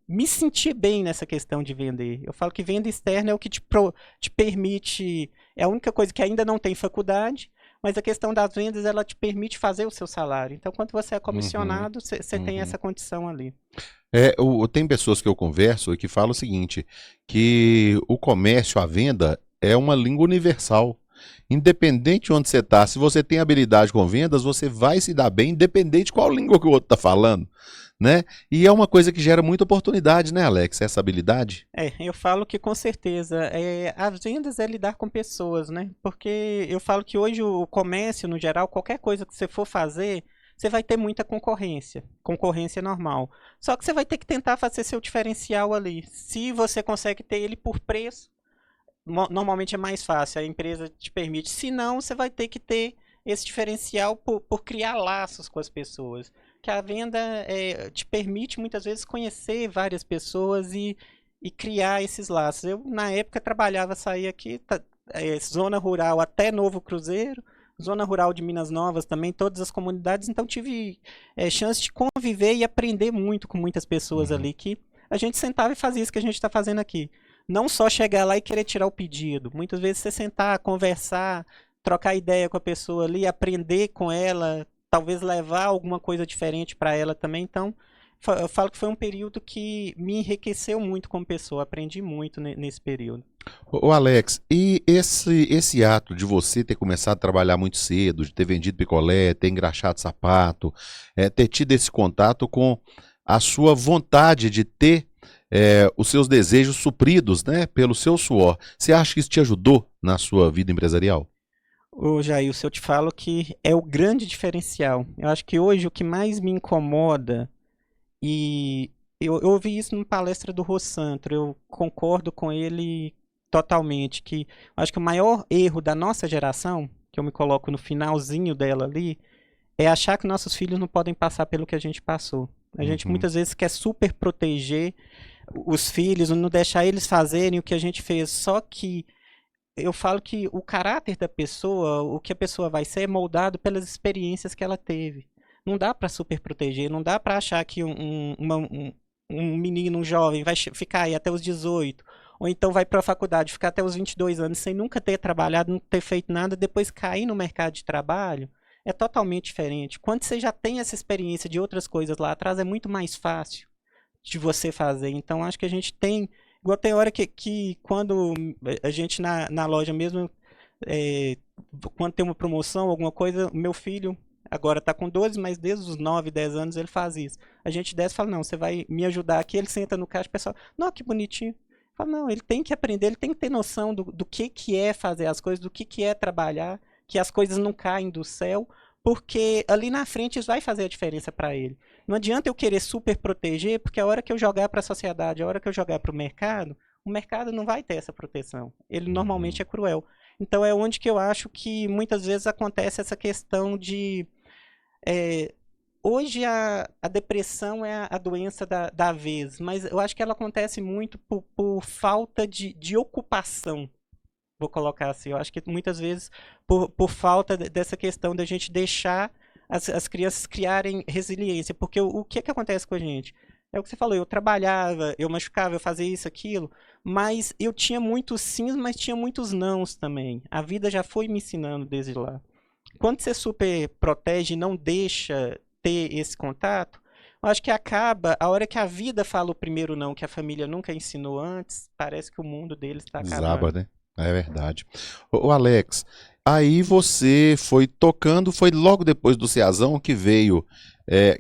me sentir bem nessa questão de vender. Eu falo que venda externa é o que te permite, é a única coisa que ainda não tem faculdade, mas a questão das vendas, ela te permite fazer o seu salário. Então, quando você é comissionado, você tem essa condição ali. Tem pessoas que eu converso e que falam o seguinte, que o comércio, a venda, é uma língua universal. Independente de onde você está, se você tem habilidade com vendas, você vai se dar bem, independente de qual língua que o outro está falando, né? E é uma coisa que gera muita oportunidade, né, Alex? Essa habilidade? Eu falo que com certeza, as vendas é lidar com pessoas, né? Porque eu falo que hoje o comércio, no geral, qualquer coisa que você for fazer, você vai ter muita concorrência normal. Só que você vai ter que tentar fazer seu diferencial ali. Se você consegue ter ele por preço, normalmente é mais fácil, a empresa te permite. Se não, você vai ter que ter esse diferencial por criar laços com as pessoas. Que a venda te permite muitas vezes conhecer várias pessoas e criar esses laços. Eu, na época, saía aqui, zona rural até Novo Cruzeiro, zona rural de Minas Novas também, todas as comunidades, então tive chance de conviver e aprender muito com muitas pessoas ali, que a gente sentava e fazia isso que a gente está fazendo aqui. Não só chegar lá e querer tirar o pedido. Muitas vezes você sentar, conversar, trocar ideia com a pessoa ali, aprender com ela, talvez levar alguma coisa diferente para ela também. Então, eu falo que foi um período que me enriqueceu muito como pessoa, aprendi muito nesse período. Ô Alex, e esse ato de você ter começado a trabalhar muito cedo, de ter vendido picolé, ter engraxado sapato, ter tido esse contato com a sua vontade de ter os seus desejos supridos, né, pelo seu suor, você acha que isso te ajudou na sua vida empresarial? Ô Jailson, eu te falo que é o grande diferencial. Eu acho que hoje o que mais me incomoda, e eu ouvi isso numa palestra do Rossantro, eu concordo com ele totalmente, que eu acho que o maior erro da nossa geração, que eu me coloco no finalzinho dela ali, é achar que nossos filhos não podem passar pelo que a gente passou. A gente muitas vezes quer super proteger os filhos, não deixar eles fazerem o que a gente fez. Só que eu falo que o caráter da pessoa, o que a pessoa vai ser, é moldado pelas experiências que ela teve. Não dá para super proteger, não dá para achar que um menino, um jovem, vai ficar aí até os 18, ou então vai para a faculdade, ficar até os 22 anos sem nunca ter trabalhado, não ter feito nada, depois cair no mercado de trabalho. É totalmente diferente. Quando você já tem essa experiência de outras coisas lá atrás, é muito mais fácil de você fazer. Então, acho que a gente tem... Igual tem hora que quando a gente na loja mesmo, quando tem uma promoção, alguma coisa, meu filho agora está com 12, mas desde os 9, 10 anos ele faz isso. A gente desce e fala, não, você vai me ajudar aqui. Ele senta no caixa, o pessoal, não, que bonitinho. Fala, não, ele tem que aprender, ele tem que ter noção do que é fazer as coisas, do que é trabalhar, que as coisas não caem do céu, porque ali na frente isso vai fazer a diferença para ele. Não adianta eu querer super proteger, porque a hora que eu jogar para a sociedade, a hora que eu jogar para o mercado não vai ter essa proteção. Ele normalmente é cruel. Então é onde que eu acho que muitas vezes acontece essa questão de... hoje a depressão é a doença da vez, mas eu acho que ela acontece muito por falta de ocupação. Vou colocar assim, eu acho que muitas vezes por falta dessa questão da gente deixar as crianças criarem resiliência, porque o que acontece com a gente? É o que você falou, eu trabalhava, eu machucava, eu fazia isso, aquilo, mas eu tinha muitos sims, mas tinha muitos nãos também. A vida já foi me ensinando desde lá. Quando você super protege e não deixa ter esse contato, eu acho que acaba, a hora que a vida fala o primeiro não, que a família nunca ensinou antes, parece que o mundo deles está acabando. Desaba, né? É verdade. Ô Alex, aí você foi tocando, foi logo depois do Ceazão que veio,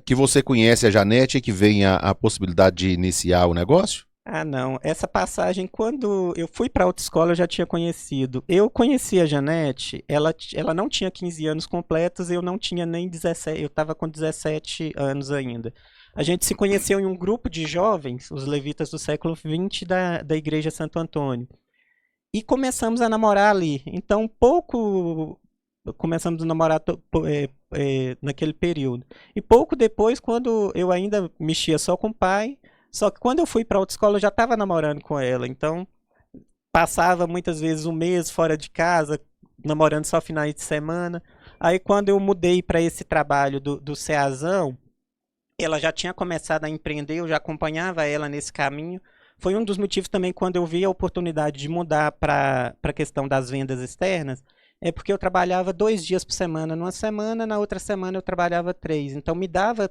que você conhece a Janete e que vem a possibilidade de iniciar o negócio? Ah, não. Essa passagem, quando eu fui para a autoescola, eu já tinha conhecido. Eu conheci a Janete, ela não tinha 15 anos completos, eu não tinha nem 17, eu estava com 17 anos ainda. A gente se conheceu em um grupo de jovens, os levitas do século XX da Igreja Santo Antônio. E começamos a namorar ali. Então, começamos a namorar naquele período. E pouco depois, quando eu ainda mexia só com o pai, só que quando eu fui para a autoescola, eu já estava namorando com ela. Então, passava muitas vezes um mês fora de casa, namorando só finais de semana. Aí, quando eu mudei para esse trabalho do Ceazão, ela já tinha começado a empreender, eu já acompanhava ela nesse caminho. Foi um dos motivos também quando eu vi a oportunidade de mudar para a questão das vendas externas, é porque eu trabalhava 2 dias por semana numa semana, na outra semana eu trabalhava 3. Então me dava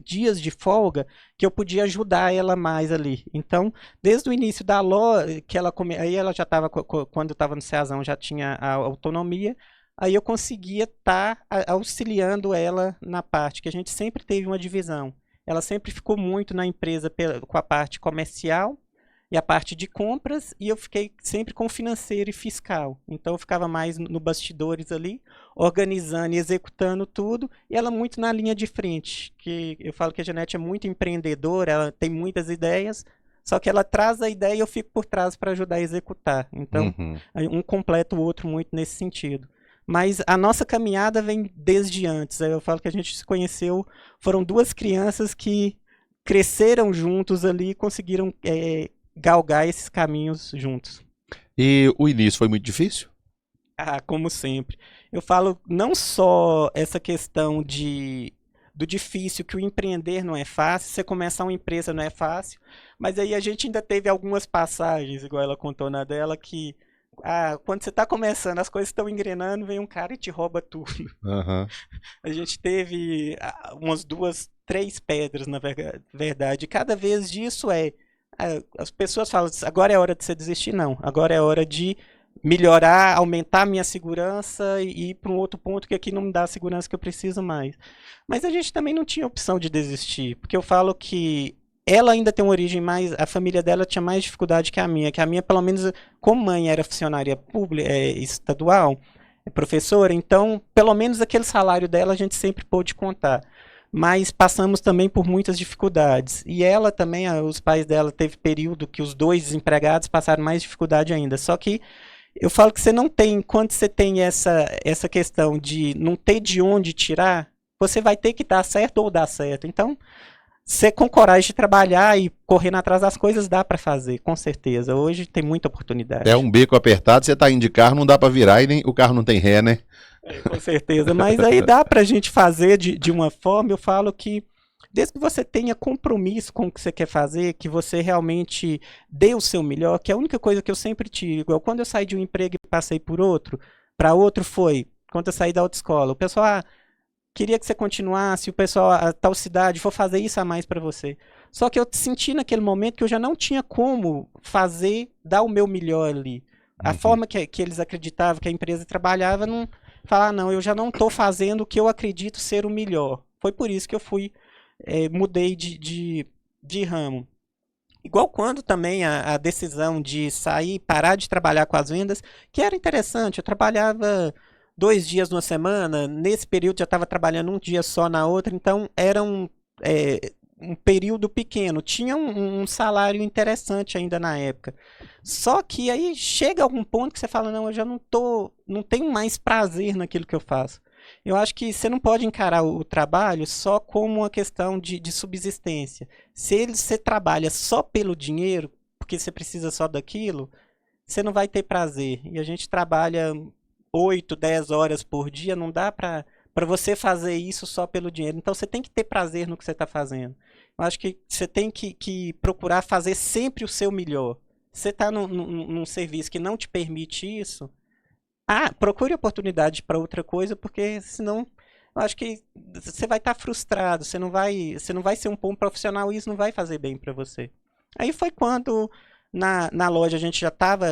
dias de folga que eu podia ajudar ela mais ali. Então, desde o início da loja, aí ela já estava, quando eu estava no Ceazão, já tinha a autonomia, aí eu conseguia estar auxiliando ela na parte, que a gente sempre teve uma divisão. Ela sempre ficou muito na empresa com a parte comercial e a parte de compras, e eu fiquei sempre com o financeiro e fiscal. Então eu ficava mais no bastidores ali, organizando e executando tudo, e ela muito na linha de frente, que eu falo que a Janete é muito empreendedora, ela tem muitas ideias, só que ela traz a ideia e eu fico por trás para ajudar a executar. Então, um completa o outro muito nesse sentido. Mas a nossa caminhada vem desde antes. Eu falo que a gente se conheceu, foram 2 crianças que cresceram juntos ali e conseguiram galgar esses caminhos juntos. E o início foi muito difícil? Ah, como sempre. Eu falo não só essa questão do difícil, que o empreender não é fácil, você começar uma empresa não é fácil, mas aí a gente ainda teve algumas passagens, igual ela contou na dela, que quando você está começando, as coisas estão engrenando, vem um cara e te rouba tudo. Uhum. A gente teve umas 2, 3 pedras, na verdade. Cada vez disso as pessoas falam, agora é hora de você desistir. Não, agora é hora de melhorar, aumentar a minha segurança e ir para um outro ponto que aqui não me dá a segurança que eu preciso mais. Mas a gente também não tinha opção de desistir, porque eu falo que ela ainda tem uma origem mais... A família dela tinha mais dificuldade que a minha pelo menos, como mãe era funcionária pública, estadual, professora, então, pelo menos aquele salário dela a gente sempre pôde contar. Mas passamos também por muitas dificuldades. E ela também, os pais dela, teve período que os 2 desempregados passaram mais dificuldade ainda. Só que Eu falo que você não tem, quando você tem essa questão de não ter de onde tirar, você vai ter que dar certo ou dar certo. Então, você com coragem de trabalhar e correndo atrás das coisas, dá para fazer, com certeza. Hoje tem muita oportunidade. É um beco apertado, você tá indo de carro, não dá pra virar e nem, o carro não tem ré, né? Com certeza, mas aí dá pra gente fazer de uma forma, eu falo que desde que você tenha compromisso com o que você quer fazer, que você realmente dê o seu melhor, que é a única coisa que eu sempre digo, igual quando eu saí de um emprego e passei por outro, para outro foi, quando eu saí da autoescola, o pessoal, queria que você continuasse, o pessoal, a tal cidade, vou fazer isso a mais para você. Só que eu senti naquele momento que eu já não tinha como fazer, dar o meu melhor ali. A forma que eles acreditavam que a empresa trabalhava, não falar, não, eu já não estou fazendo o que eu acredito ser o melhor. Foi por isso que eu mudei de ramo. Igual quando também a decisão de sair, parar de trabalhar com as vendas, que era interessante, eu trabalhava 2 dias numa semana, nesse período já estava trabalhando um dia só na outra, então era um período pequeno, tinha um salário interessante ainda na época. Só que aí chega algum ponto que você fala, não, eu já não tenho mais prazer naquilo que eu faço. Eu acho que você não pode encarar o trabalho só como uma questão de subsistência. Se você trabalha só pelo dinheiro, porque você precisa só daquilo, você não vai ter prazer. E a gente trabalha 8, 10 horas por dia, não dá para você fazer isso só pelo dinheiro. Então você tem que ter prazer no que você está fazendo. Eu acho que você tem que procurar fazer sempre o seu melhor. Você está num serviço que não te permite isso, procure oportunidade para outra coisa, porque senão eu acho que você vai estar frustrado, você não vai ser um bom profissional e isso não vai fazer bem para você. Aí foi quando na loja a gente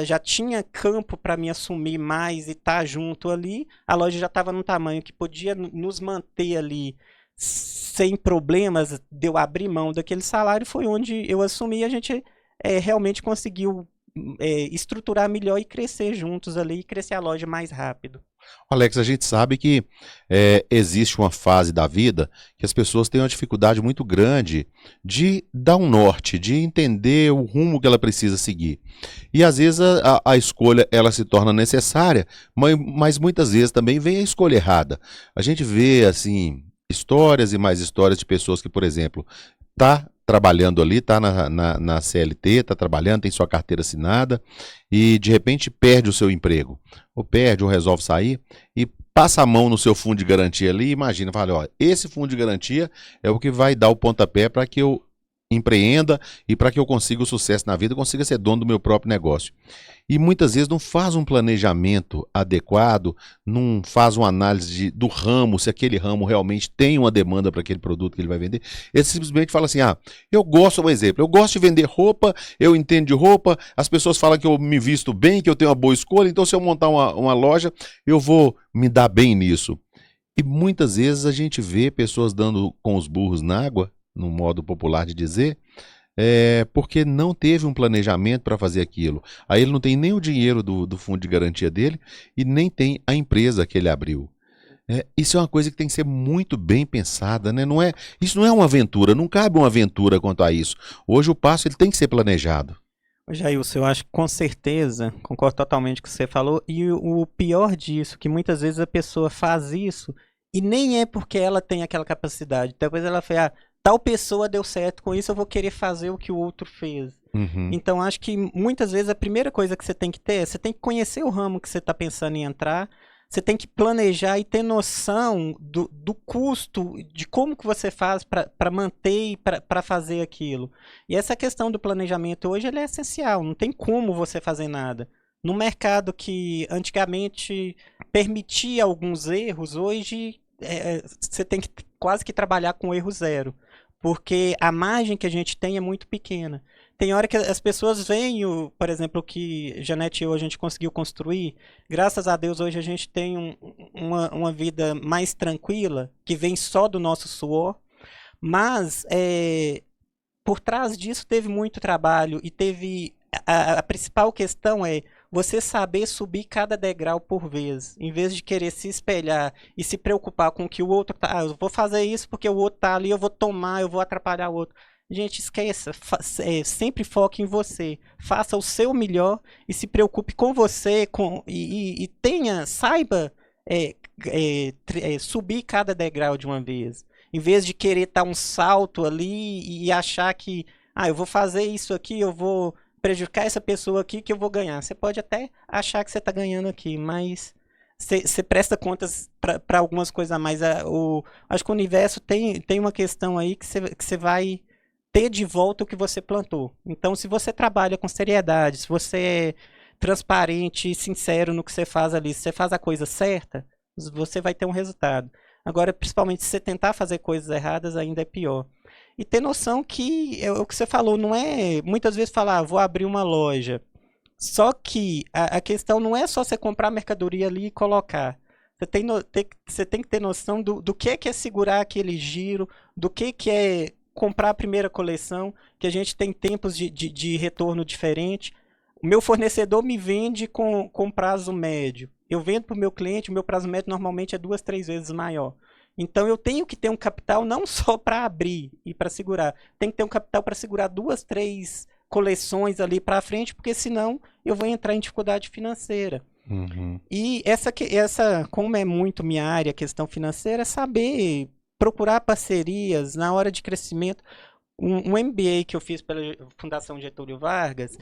já tinha campo para me assumir mais e estar junto ali, a loja já estava num tamanho que podia nos manter ali sem problemas de eu abrir mão daquele salário, foi onde eu assumi e a gente realmente conseguiu estruturar melhor e crescer juntos ali e crescer a loja mais rápido. Alex, a gente sabe que existe uma fase da vida que as pessoas têm uma dificuldade muito grande de dar um norte, de entender o rumo que ela precisa seguir. E às vezes a escolha ela se torna necessária, mas muitas vezes também vem a escolha errada. A gente vê assim histórias e mais histórias de pessoas que, por exemplo, tá trabalhando ali, tá na CLT, tá trabalhando, tem sua carteira assinada e de repente perde o seu emprego, ou perde ou resolve sair e passa a mão no seu fundo de garantia ali e imagina, fala, ó, esse fundo de garantia é o que vai dar o pontapé para que eu empreenda e para que eu consiga o sucesso na vida, consiga ser dono do meu próprio negócio. E muitas vezes não faz um planejamento adequado, não faz uma análise do ramo, se aquele ramo realmente tem uma demanda para aquele produto que ele vai vender. Ele simplesmente fala assim, eu gosto, por exemplo, eu gosto de vender roupa, eu entendo de roupa, as pessoas falam que eu me visto bem, que eu tenho uma boa escolha, então se eu montar uma loja, eu vou me dar bem nisso. E muitas vezes a gente vê pessoas dando com os burros na água, no modo popular de dizer, porque não teve um planejamento para fazer aquilo. Aí ele não tem nem o dinheiro do fundo de garantia dele e nem tem a empresa que ele abriu. Isso é uma coisa que tem que ser muito bem pensada, né? Isso não é uma aventura, não cabe uma aventura quanto a isso. Hoje o passo ele tem que ser planejado. Jailson, eu acho que com certeza, concordo totalmente com o que você falou, e o pior disso, que muitas vezes a pessoa faz isso e nem é porque ela tem aquela capacidade. Depois ela fala, tal pessoa deu certo com isso, eu vou querer fazer o que o outro fez. Uhum. Então, acho que muitas vezes a primeira coisa que você tem que ter, você tem que conhecer o ramo que você está pensando em entrar, você tem que planejar e ter noção do custo, de como que você faz para manter e para fazer aquilo. E essa questão do planejamento hoje ele é essencial, não tem como você fazer nada. No mercado que antigamente permitia alguns erros, hoje você tem que quase que trabalhar com erro zero. Porque a margem que a gente tem é muito pequena. Tem hora que as pessoas veem, por exemplo, o que Janete e eu a gente conseguiu construir. Graças a Deus hoje a gente tem uma vida mais tranquila, que vem só do nosso suor. Mas por trás disso teve muito trabalho e teve a principal questão é você saber subir cada degrau por vez, em vez de querer se espelhar e se preocupar com que o outro tá, eu vou fazer isso porque o outro tá ali, eu vou tomar, eu vou atrapalhar o outro. Gente, esqueça, sempre foque em você, faça o seu melhor e se preocupe com você, e saiba subir cada degrau de uma vez. Em vez de querer dar um salto ali e achar que, eu vou fazer isso aqui, eu vou prejudicar essa pessoa aqui que eu vou ganhar. Você pode até achar que você está ganhando aqui, mas você presta contas para algumas coisas a mais. Acho que o universo tem uma questão aí que você vai ter de volta o que você plantou. Então, se você trabalha com seriedade, se você é transparente e sincero no que você faz ali, se você faz a coisa certa, você vai ter um resultado. Agora, principalmente, se você tentar fazer coisas erradas, ainda é pior. E ter noção que, o que você falou, não é muitas vezes falar, vou abrir uma loja. Só que a questão não é só você comprar mercadoria ali e colocar. Você tem que ter noção do que é segurar aquele giro, do que é comprar a primeira coleção, que a gente tem tempos de retorno diferente. O meu fornecedor me vende com prazo médio. Eu vendo para o meu cliente, o meu prazo médio normalmente é 2, 3 vezes maior. Então eu tenho que ter um capital não só para abrir e para segurar. Tem que ter um capital para segurar 2, 3 coleções ali para frente, porque senão eu vou entrar em dificuldade financeira. Uhum. E como é muito minha área, a questão financeira, é saber procurar parcerias na hora de crescimento. Um MBA que eu fiz pela Fundação Getúlio Vargas,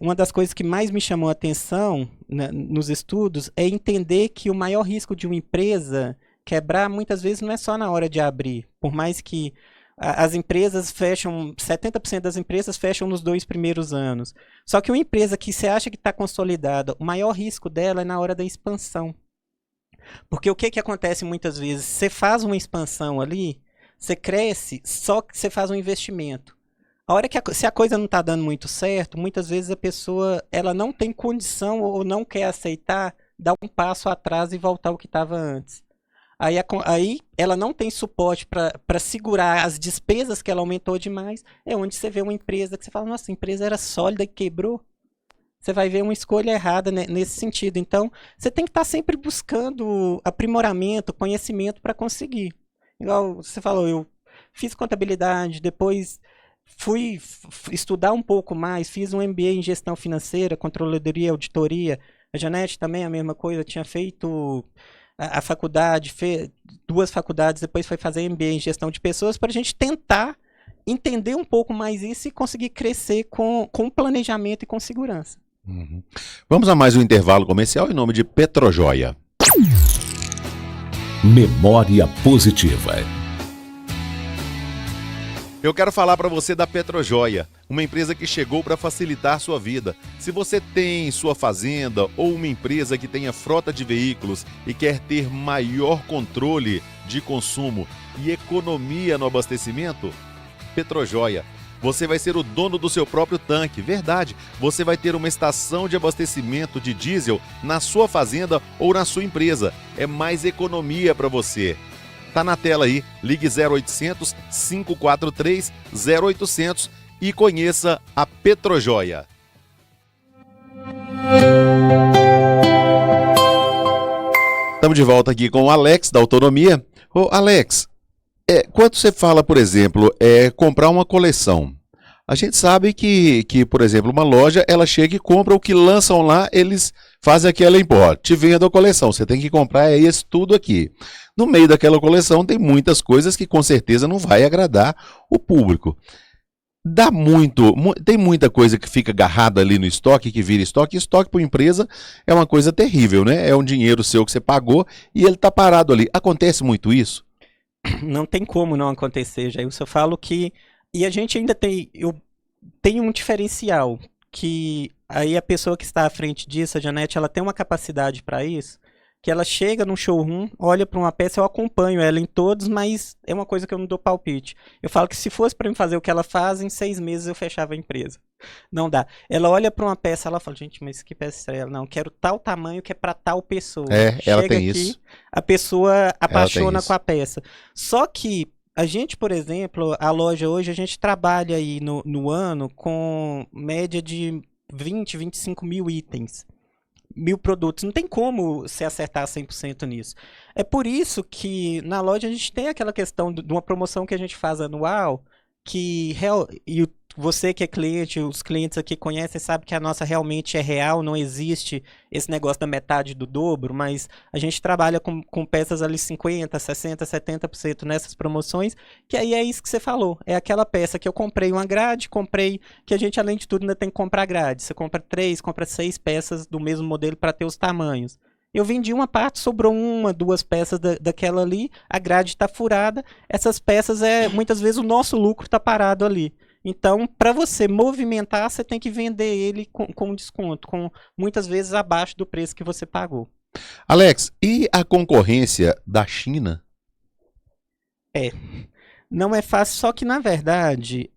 uma das coisas que mais me chamou a atenção nos estudos é entender que o maior risco de uma empresa quebrar muitas vezes não é só na hora de abrir. Por mais que as empresas fecham, 70% das empresas fecham nos 2 primeiros anos. Só que uma empresa que você acha que está consolidada, o maior risco dela é na hora da expansão. Porque o que acontece muitas vezes? Você faz uma expansão ali, você cresce, só que você faz um investimento. A hora que se a coisa não está dando muito certo, muitas vezes a pessoa ela não tem condição ou não quer aceitar dar um passo atrás e voltar ao que estava antes. Aí ela não tem suporte para segurar as despesas que ela aumentou demais. É onde você vê uma empresa que você fala, nossa, a empresa era sólida e quebrou. Você vai ver uma escolha errada nesse sentido. Então, você tem que estar sempre buscando aprimoramento, conhecimento para conseguir. Igual você falou, eu fiz contabilidade, depois fui estudar um pouco mais, fiz um MBA em gestão financeira, controladoria, auditoria. A Janete também a mesma coisa, tinha feito a faculdade, 2 faculdades, depois foi fazer MBA em gestão de pessoas, para a gente tentar entender um pouco mais isso e conseguir crescer com planejamento e com segurança. Uhum. Vamos a mais um intervalo comercial em nome de Petrojoia. Memória positiva. Eu quero falar para você da Petrojoia, uma empresa que chegou para facilitar sua vida. Se você tem sua fazenda ou uma empresa que tenha frota de veículos e quer ter maior controle de consumo e economia no abastecimento, Petrojoia. Você vai ser o dono do seu próprio tanque, verdade. Você vai ter uma estação de abastecimento de diesel na sua fazenda ou na sua empresa. É mais economia para você. Tá na tela aí, ligue 0800 543 0800 e conheça a Petrojoia. Estamos de volta aqui com o Alex da Autonomia. Ô Alex, quando você fala, por exemplo, comprar uma coleção, a gente sabe que, por exemplo, uma loja, ela chega e compra o que lançam lá, eles fazem aquela import, te vendem a coleção, você tem que comprar esse tudo aqui. No meio daquela coleção tem muitas coisas que com certeza não vai agradar o público. Tem muita coisa que fica agarrada ali no estoque, que vira estoque. Estoque para uma empresa é uma coisa terrível, né? É um dinheiro seu que você pagou e ele está parado ali. Acontece muito isso? Não tem como não acontecer, Jair. Eu falo que... E a gente ainda tem um diferencial, que aí a pessoa que está à frente disso, a Janete, ela tem uma capacidade para isso, que ela chega num showroom, olha para uma peça, eu acompanho ela em todos, mas é uma coisa que eu não dou palpite. Eu falo que se fosse para mim fazer o que ela faz, em 6 meses eu fechava a empresa. Não dá. Ela olha para uma peça, ela fala, gente, mas que peça é ela? Não, quero tal tamanho que é para tal pessoa. Ela tem aqui, isso. A pessoa apaixona com a peça. Só que a gente, por exemplo, a loja hoje, a gente trabalha aí no ano com média de 20, 25 mil itens. 1000 produtos. Não tem como se acertar 100% nisso. É por isso que na loja a gente tem aquela questão de uma promoção que a gente faz anual, você que é cliente, os clientes aqui conhecem, sabe que a nossa realmente é real, não existe esse negócio da metade do dobro, mas a gente trabalha com peças ali 50, 60, 70% nessas promoções, que aí é isso que você falou, é aquela peça que eu comprei uma grade, que a gente além de tudo ainda tem que comprar grade, você compra 3, compra 6 peças do mesmo modelo para ter os tamanhos. Eu vendi uma parte, sobrou uma, 2 peças daquela ali, a grade está furada, essas peças, muitas vezes o nosso lucro está parado ali. Então, para você movimentar, você tem que vender ele com desconto, com muitas vezes abaixo do preço que você pagou. Alex, e a concorrência da China? Não é fácil, só que na verdade,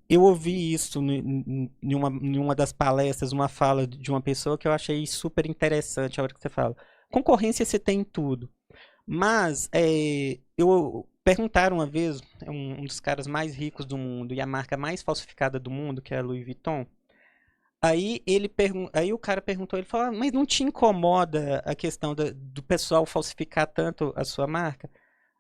eu ouvi isso em uma das palestras, uma fala de uma pessoa que eu achei super interessante a hora que você fala. Concorrência você tem em tudo. Mas perguntaram uma vez, um dos caras mais ricos do mundo e a marca mais falsificada do mundo, que é a Louis Vuitton. Aí o cara perguntou, ele falou, mas não te incomoda a questão do pessoal falsificar tanto a sua marca?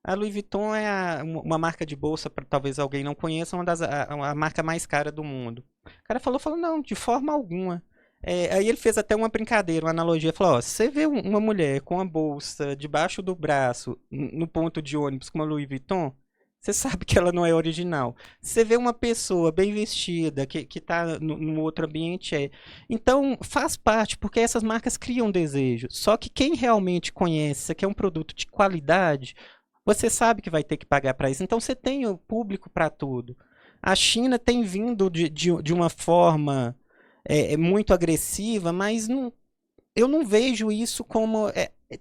A Louis Vuitton é uma marca de bolsa, talvez alguém não conheça, a marca mais cara do mundo. O cara falou, não, de forma alguma. Aí ele fez até uma brincadeira, uma analogia, falou, ó, se você vê uma mulher com a bolsa debaixo do braço, no ponto de ônibus com uma Louis Vuitton, você sabe que ela não é original. Se você vê uma pessoa bem vestida, que está num outro ambiente, Então, faz parte, porque essas marcas criam desejo. Só que quem realmente conhece, isso aqui é um produto de qualidade, você sabe que vai ter que pagar para isso. Então, você tem o público para tudo. A China tem vindo de uma forma muito agressiva, mas eu não vejo isso como...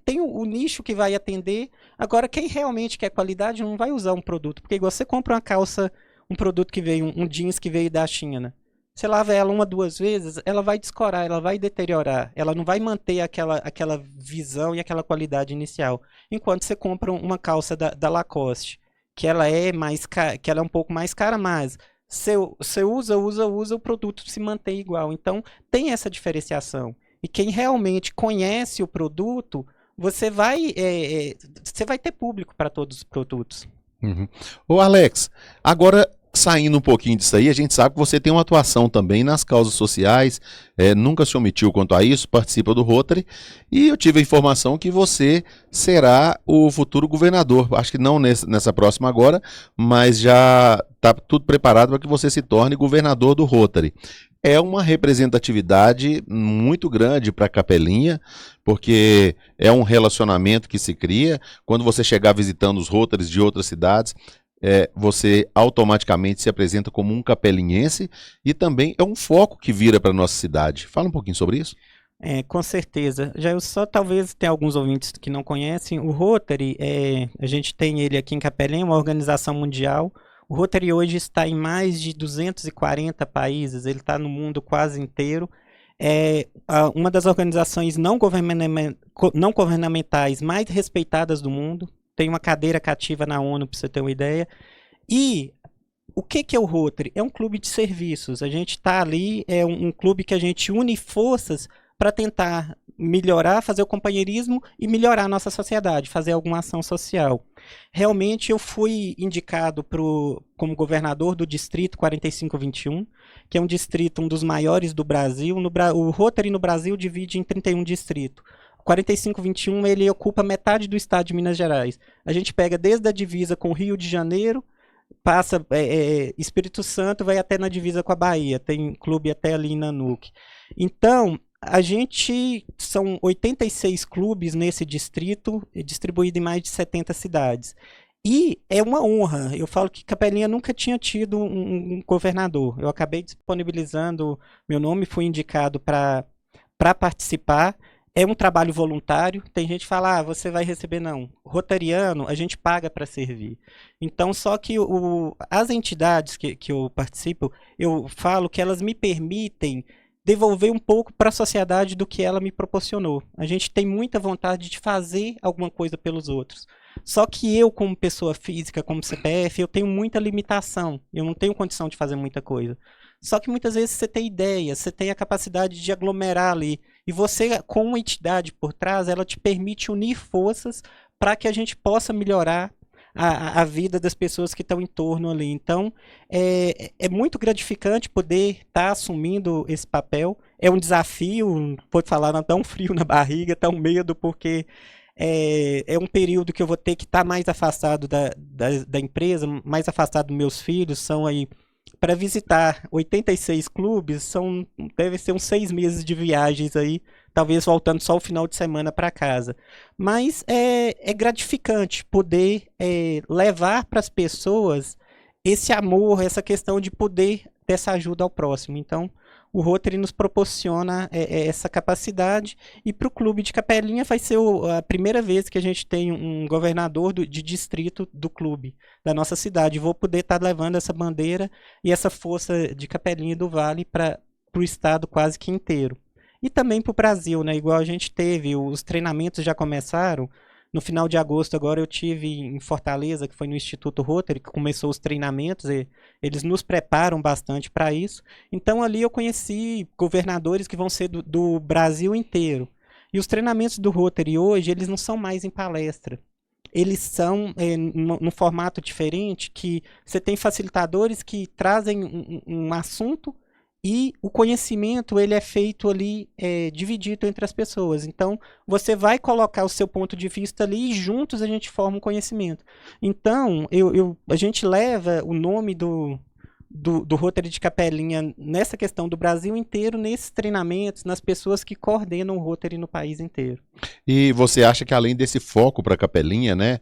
tem o nicho que vai atender. Agora, quem realmente quer qualidade não vai usar um produto. Porque igual você compra uma calça, um produto que veio, um jeans que veio da China. Você lava ela 1, 2 vezes, ela vai descorar, ela vai deteriorar. Ela não vai manter aquela visão e aquela qualidade inicial. Enquanto você compra uma calça da Lacoste, que ela é que ela é um pouco mais cara, mas você usa, o produto se mantém igual. Então, tem essa diferenciação. E quem realmente conhece o produto, você vai ter público para todos os produtos. Uhum. Ô Alex, agora saindo um pouquinho disso aí, a gente sabe que você tem uma atuação também nas causas sociais, nunca se omitiu quanto a isso, participa do Rotary, e eu tive a informação que você será o futuro governador, acho que não nessa próxima agora, mas já está tudo preparado para que você se torne governador do Rotary. É uma representatividade muito grande para a Capelinha, porque é um relacionamento que se cria. Quando você chegar visitando os Rotaries de outras cidades, você automaticamente se apresenta como um capelinhense e também é um foco que vira para a nossa cidade. Fala um pouquinho sobre isso. Com certeza. Já eu só talvez tem alguns ouvintes que não conhecem. O Rotary, a gente tem ele aqui em Capelinha, uma organização mundial. O Rotary hoje está em mais de 240 países, ele está no mundo quase inteiro. É uma das organizações não governamentais mais respeitadas do mundo. Tem uma cadeira cativa na ONU, para você ter uma ideia. E o que é o Rotary? É um clube de serviços. A gente está ali, é um clube que a gente une forças para tentar melhorar, fazer o companheirismo e melhorar a nossa sociedade, fazer alguma ação social. Realmente eu fui indicado como governador do distrito 4521, que é um distrito, um dos maiores do Brasil. O Rotary no Brasil divide em 31 distritos. 4521 ele ocupa metade do estado de Minas Gerais. A gente pega desde a divisa com o Rio de Janeiro, passa Espírito Santo, vai até na divisa com a Bahia. Tem clube até ali em Nanuque. Então, são 86 clubes nesse distrito, distribuído em mais de 70 cidades. E é uma honra. Eu falo que Capelinha nunca tinha tido um governador. Eu acabei disponibilizando meu nome, fui indicado para participar. É um trabalho voluntário. Tem gente que fala, você vai receber, não. Rotariano, a gente paga para servir. Então, só que as entidades que eu participo, eu falo que elas me permitem devolver um pouco para a sociedade do que ela me proporcionou. A gente tem muita vontade de fazer alguma coisa pelos outros. Só que eu, como pessoa física, como CPF, eu tenho muita limitação. Eu não tenho condição de fazer muita coisa. Só que muitas vezes você tem ideia, você tem a capacidade de aglomerar ali. E você, com uma entidade por trás, ela te permite unir forças para que a gente possa melhorar a vida das pessoas que estão em torno ali. Então, é muito gratificante poder estar assumindo esse papel. É um desafio, pode falar, não, dá um frio na barriga, dá um medo, porque é um período que eu vou ter que estar mais afastado da empresa, mais afastado dos meus filhos, são aí para visitar 86 clubes, deve ser uns 6 meses de viagens aí, talvez voltando só o final de semana para casa. Mas é gratificante poder levar para as pessoas esse amor, essa questão de poder ter essa ajuda ao próximo. Então, o Rotary nos proporciona essa capacidade, e para o Clube de Capelinha vai ser a primeira vez que a gente tem um governador de distrito do clube, da nossa cidade. Vou poder estar levando essa bandeira e essa força de Capelinha do Vale para o estado quase que inteiro. E também para o Brasil, né? Igual a gente teve, os treinamentos já começaram. No final de agosto agora eu tive em Fortaleza, que foi no Instituto Rotary, que começou os treinamentos, e eles nos preparam bastante para isso. Então ali eu conheci governadores que vão ser do Brasil inteiro. E os treinamentos do Rotary hoje, eles não são mais em palestra. Eles são num formato diferente, que você tem facilitadores que trazem um assunto, e o conhecimento ele é feito ali, dividido entre as pessoas. Então, você vai colocar o seu ponto de vista ali e juntos a gente forma um conhecimento. Então, a gente leva o nome do Rotary de Capelinha nessa questão do Brasil inteiro, nesses treinamentos, nas pessoas que coordenam o Rotary no país inteiro. E você acha que além desse foco para Capelinha, né,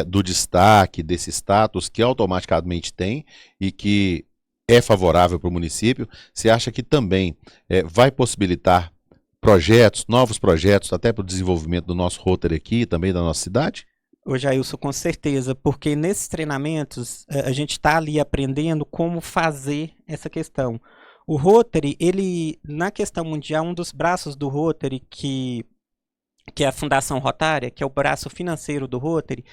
do destaque, desse status que automaticamente tem e que é favorável para o município, você acha que também vai possibilitar projetos, novos projetos, até para o desenvolvimento do nosso Rotary aqui, também da nossa cidade? Ô Jailson, com certeza, porque nesses treinamentos a gente está ali aprendendo como fazer essa questão. O Rotary, ele, na questão mundial, um dos braços do Rotary, que é a Fundação Rotária, que é o braço financeiro do Rotary,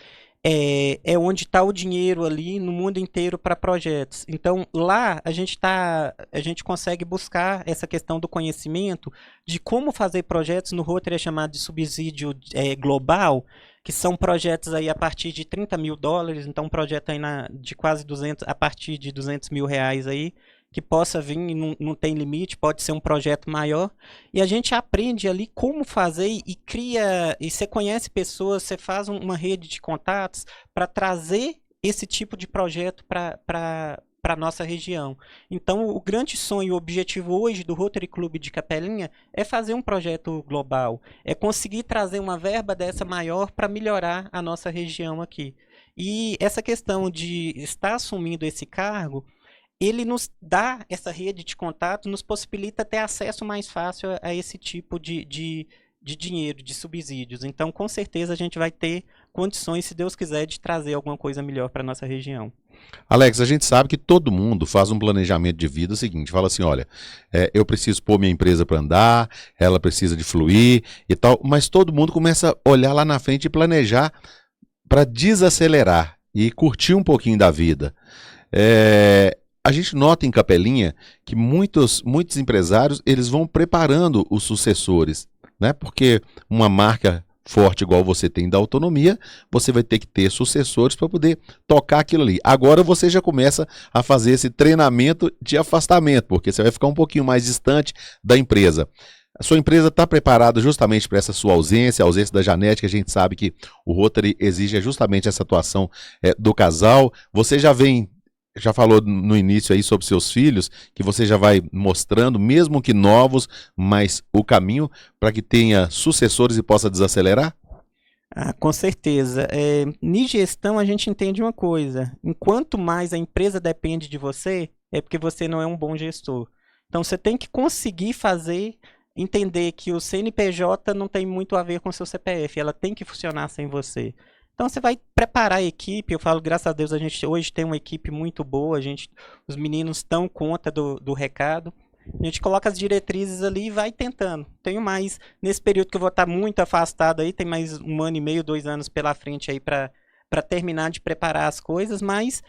é onde está o dinheiro ali no mundo inteiro para projetos. Então, lá a gente consegue buscar essa questão do conhecimento de como fazer projetos. No Rotary é chamado de subsídio global, que são projetos aí a partir de $30 mil, então um projeto aí de quase 200, a partir de R$200 mil aí, que possa vir, não tem limite, pode ser um projeto maior, e a gente aprende ali como fazer e cria, e você conhece pessoas, você faz uma rede de contatos para trazer esse tipo de projeto para a nossa região. Então, o grande sonho e o objetivo hoje do Rotary Clube de Capelinha é fazer um projeto global, é conseguir trazer uma verba dessa maior para melhorar a nossa região aqui. E essa questão de estar assumindo esse cargo, ele nos dá essa rede de contato, nos possibilita ter acesso mais fácil a esse tipo de dinheiro, de subsídios. Então, com certeza, a gente vai ter condições, se Deus quiser, de trazer alguma coisa melhor para a nossa região. Alex, a gente sabe que todo mundo faz um planejamento de vida seguinte, fala assim, olha, eu preciso pôr minha empresa para andar, ela precisa de fluir e tal, mas todo mundo começa a olhar lá na frente e planejar para desacelerar e curtir um pouquinho da vida. A gente nota em Capelinha que muitos empresários eles vão preparando os sucessores, né? Porque uma marca forte igual você tem da autonomia, você vai ter que ter sucessores para poder tocar aquilo ali. Agora você já começa a fazer esse treinamento de afastamento, porque você vai ficar um pouquinho mais distante da empresa. A sua empresa está preparada justamente para essa sua ausência, a ausência da Janete, que a gente sabe que o Rotary exige justamente essa atuação do casal. Você já falou no início aí sobre seus filhos, que você já vai mostrando, mesmo que novos, mas o caminho para que tenha sucessores e possa desacelerar? Com certeza. Em gestão a gente entende uma coisa, enquanto mais a empresa depende de você, é porque você não é um bom gestor. Então você tem que conseguir entender que o CNPJ não tem muito a ver com o seu CPF, ela tem que funcionar sem você. Então você vai preparar a equipe, eu falo, graças a Deus a gente hoje tem uma equipe muito boa, os meninos dão conta do recado, a gente coloca as diretrizes ali e vai tentando. Tenho mais, nesse período que eu vou estar muito afastado aí, tem mais 1 ano e meio, 2 anos pela frente aí para terminar de preparar as coisas, mas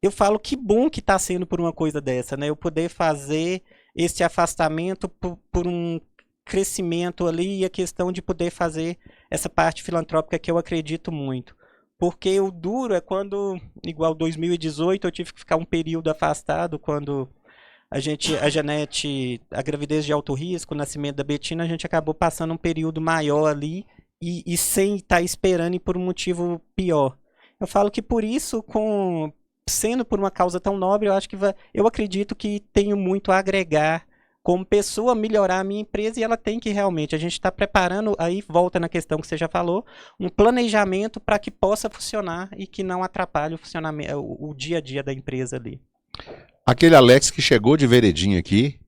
eu falo que bom que está sendo por uma coisa dessa, né? Eu poder fazer esse afastamento por um crescimento ali e a questão de poder fazer essa parte filantrópica que eu acredito muito. Porque o duro é quando, igual 2018, eu tive que ficar um período afastado, quando a Janete, a gravidez de alto risco, o nascimento da Betina, a gente acabou passando um período maior ali e sem estar esperando e por um motivo pior. Eu falo que por isso, sendo por uma causa tão nobre, eu acredito que tenho muito a agregar como pessoa, melhorar a minha empresa, e ela tem que realmente, a gente está preparando, aí volta na questão que você já falou, um planejamento para que possa funcionar e que não atrapalhe o funcionamento, o dia a dia da empresa ali. Aquele Alex que chegou de veredinha aqui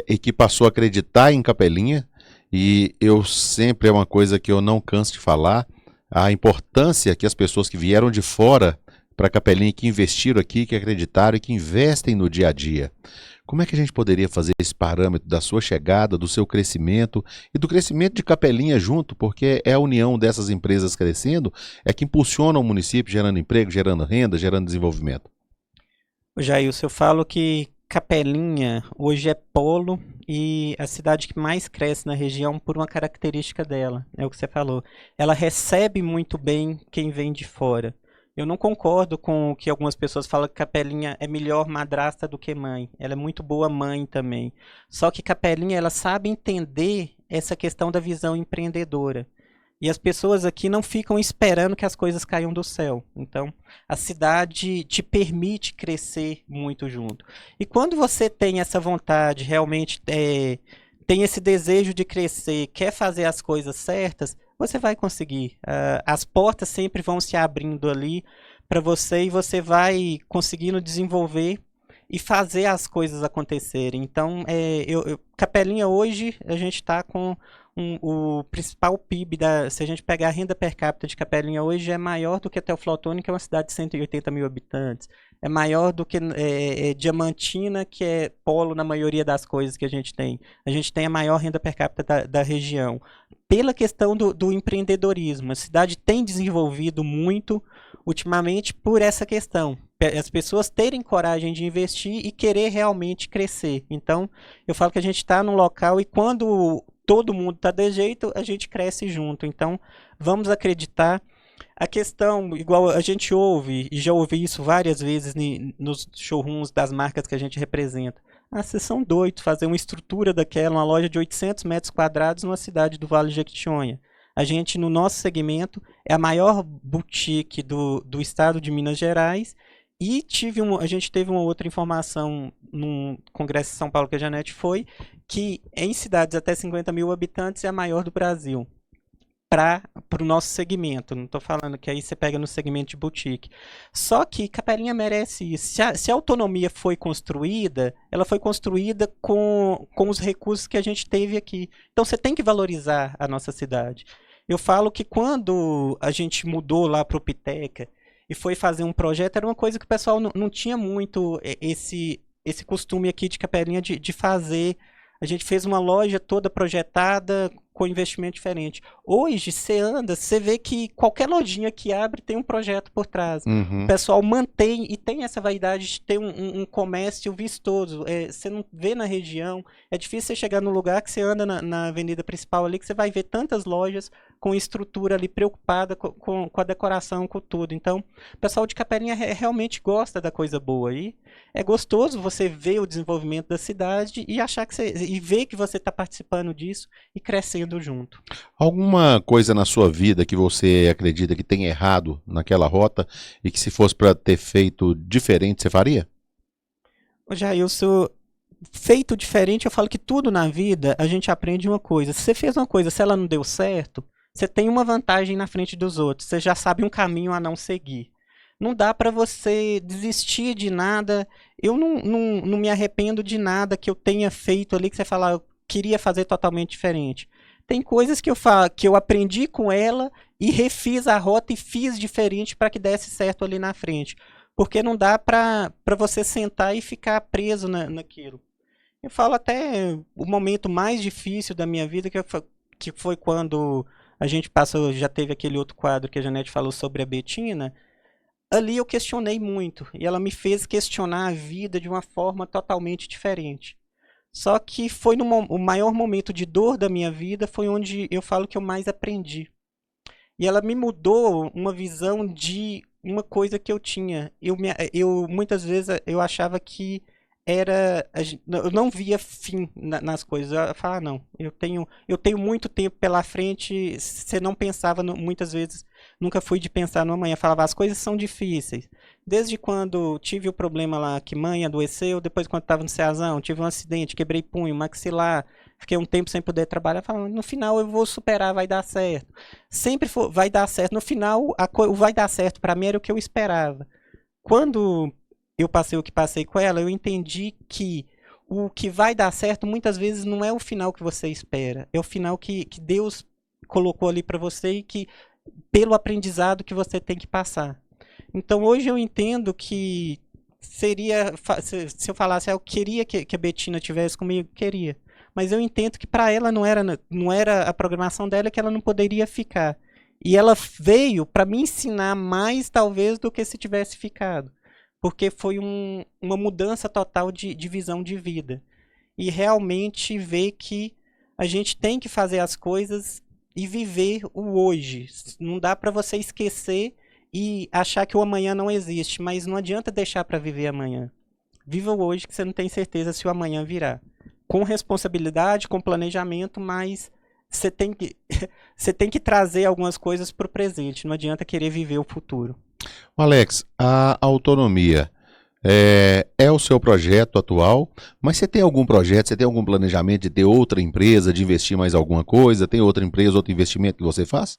e que passou a acreditar em Capelinha, e eu sempre, é uma coisa que eu não canso de falar, a importância que as pessoas que vieram de fora para Capelinha, que investiram aqui, que acreditaram e que investem no dia a dia. Como é que a gente poderia fazer esse parâmetro da sua chegada, do seu crescimento e do crescimento de Capelinha junto, porque é a união dessas empresas crescendo é que impulsiona o município, gerando emprego, gerando renda, gerando desenvolvimento? Jailson, eu falo que Capelinha hoje é polo e a cidade que mais cresce na região por uma característica dela, é o que você falou. Ela recebe muito bem quem vem de fora. Eu não concordo com o que algumas pessoas falam que Capelinha é melhor madrasta do que mãe. Ela é muito boa mãe também. Só que Capelinha, ela sabe entender essa questão da visão empreendedora. E as pessoas aqui não ficam esperando que as coisas caiam do céu. Então, a cidade te permite crescer muito junto. E quando você tem essa vontade, realmente tem esse desejo de crescer, quer fazer as coisas certas, você vai conseguir. As portas sempre vão se abrindo ali para você e você vai conseguindo desenvolver e fazer as coisas acontecerem. Então, Capelinha hoje, a gente está com o principal PIB, se a gente pegar a renda per capita de Capelinha hoje, é maior do que Teoflotone, que é uma cidade de 180 mil habitantes. É maior do que Diamantina, que é polo na maioria das coisas que a gente tem. A gente tem a maior renda per capita da região. Pela questão do empreendedorismo, a cidade tem desenvolvido muito ultimamente por essa questão. As pessoas terem coragem de investir e querer realmente crescer. Então, eu falo que a gente está num local e quando todo mundo está de jeito, a gente cresce junto. Então, vamos acreditar. A questão, igual a gente ouve, e já ouvi isso várias vezes nos showrooms das marcas que a gente representa. Vocês são doidos fazer uma estrutura daquela, uma loja de 800 metros quadrados numa cidade do Vale de Jequitinhonha. A gente, no nosso segmento, é a maior boutique do estado de Minas Gerais. E a gente teve uma outra informação num congresso de São Paulo que a Janete foi, que em cidades até 50 mil habitantes é a maior do Brasil. Para o nosso segmento, não estou falando que aí você pega no segmento de boutique. Só que Capelinha merece isso. Se a autonomia foi construída, ela foi construída com os recursos que a gente teve aqui. Então você tem que valorizar a nossa cidade. Eu falo que quando a gente mudou lá para o Piteca e foi fazer um projeto, era uma coisa que o pessoal não tinha muito esse costume aqui de Capelinha de fazer. A gente fez uma loja toda projetada com investimento diferente. Hoje, você vê que qualquer lojinha que abre tem um projeto por trás. Uhum. O pessoal mantém e tem essa vaidade de ter um comércio vistoso. Você não vê na região, é difícil você chegar num lugar que você anda na avenida principal ali, que você vai ver tantas lojas com estrutura ali preocupada com a decoração, com tudo. Então, o pessoal de Capelinha realmente gosta da coisa boa. E é gostoso você ver o desenvolvimento da cidade e achar e ver que você está participando disso e crescendo junto. Alguma coisa na sua vida que você acredita que tem errado naquela rota e que se fosse para ter feito diferente, você faria? Jailson, feito diferente, eu falo que tudo na vida a gente aprende uma coisa. Se você fez uma coisa, se ela não deu certo, você tem uma vantagem na frente dos outros. Você já sabe um caminho a não seguir. Não dá para você desistir de nada. Eu não me arrependo de nada que eu tenha feito ali que você fala, eu queria fazer totalmente diferente. Tem coisas que eu aprendi com ela e refiz a rota e fiz diferente para que desse certo ali na frente. Porque não dá para você sentar e ficar preso naquilo. Eu falo até o momento mais difícil da minha vida, que foi quando a gente passou, já teve aquele outro quadro que a Janete falou sobre a Betina. Ali eu questionei muito e ela me fez questionar a vida de uma forma totalmente diferente. Só que o maior momento de dor da minha vida foi onde eu falo que eu mais aprendi. E ela me mudou uma visão de uma coisa que eu tinha. Eu muitas vezes eu achava que eu não via fim nas coisas. Eu falava, não, eu tenho muito tempo pela frente. Você não pensava, muitas vezes, nunca fui de pensar no amanhã. Eu falava, as coisas são difíceis. Desde quando tive o problema lá que mãe adoeceu, depois quando estava no Ceazão, tive um acidente, quebrei punho, maxilar, fiquei um tempo sem poder trabalhar, falando, no final eu vou superar, vai dar certo. Sempre vai dar certo. No final, o vai dar certo para mim era o que eu esperava. Quando eu passei o que passei com ela, eu entendi que o que vai dar certo muitas vezes não é o final que você espera, é o final que Deus colocou ali para você e que pelo aprendizado que você tem que passar. Então hoje eu entendo que seria, se eu falasse, eu queria que a Betina tivesse comigo, queria. Mas eu entendo que para ela não era a programação dela, que ela não poderia ficar. E ela veio para me ensinar mais talvez do que se tivesse ficado. Porque foi uma mudança total de visão de vida. E realmente ver que a gente tem que fazer as coisas e viver o hoje. Não dá para você esquecer e achar que o amanhã não existe, mas não adianta deixar para viver amanhã. Viva o hoje que você não tem certeza se o amanhã virá. Com responsabilidade, com planejamento, mas você tem que trazer algumas coisas para o presente. Não adianta querer viver o futuro. Alex, a autonomia é o seu projeto atual, mas você tem algum projeto, você tem algum planejamento de ter outra empresa, de investir mais alguma coisa? Tem outra empresa, outro investimento que você faz?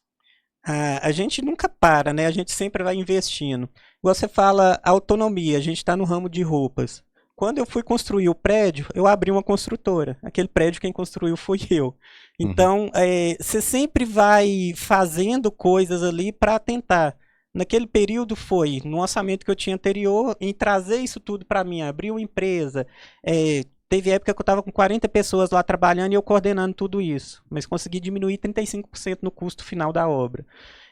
A gente nunca para, né? A gente sempre vai investindo. Você fala autonomia, a gente está no ramo de roupas. Quando eu fui construir o prédio, eu abri uma construtora. Aquele prédio quem construiu fui eu. Então, você sempre vai fazendo coisas ali para tentar. Naquele período foi, no orçamento que eu tinha anterior, em trazer isso tudo para mim, abrir uma empresa. Teve época que eu estava com 40 pessoas lá trabalhando e eu coordenando tudo isso. Mas consegui diminuir 35% no custo final da obra.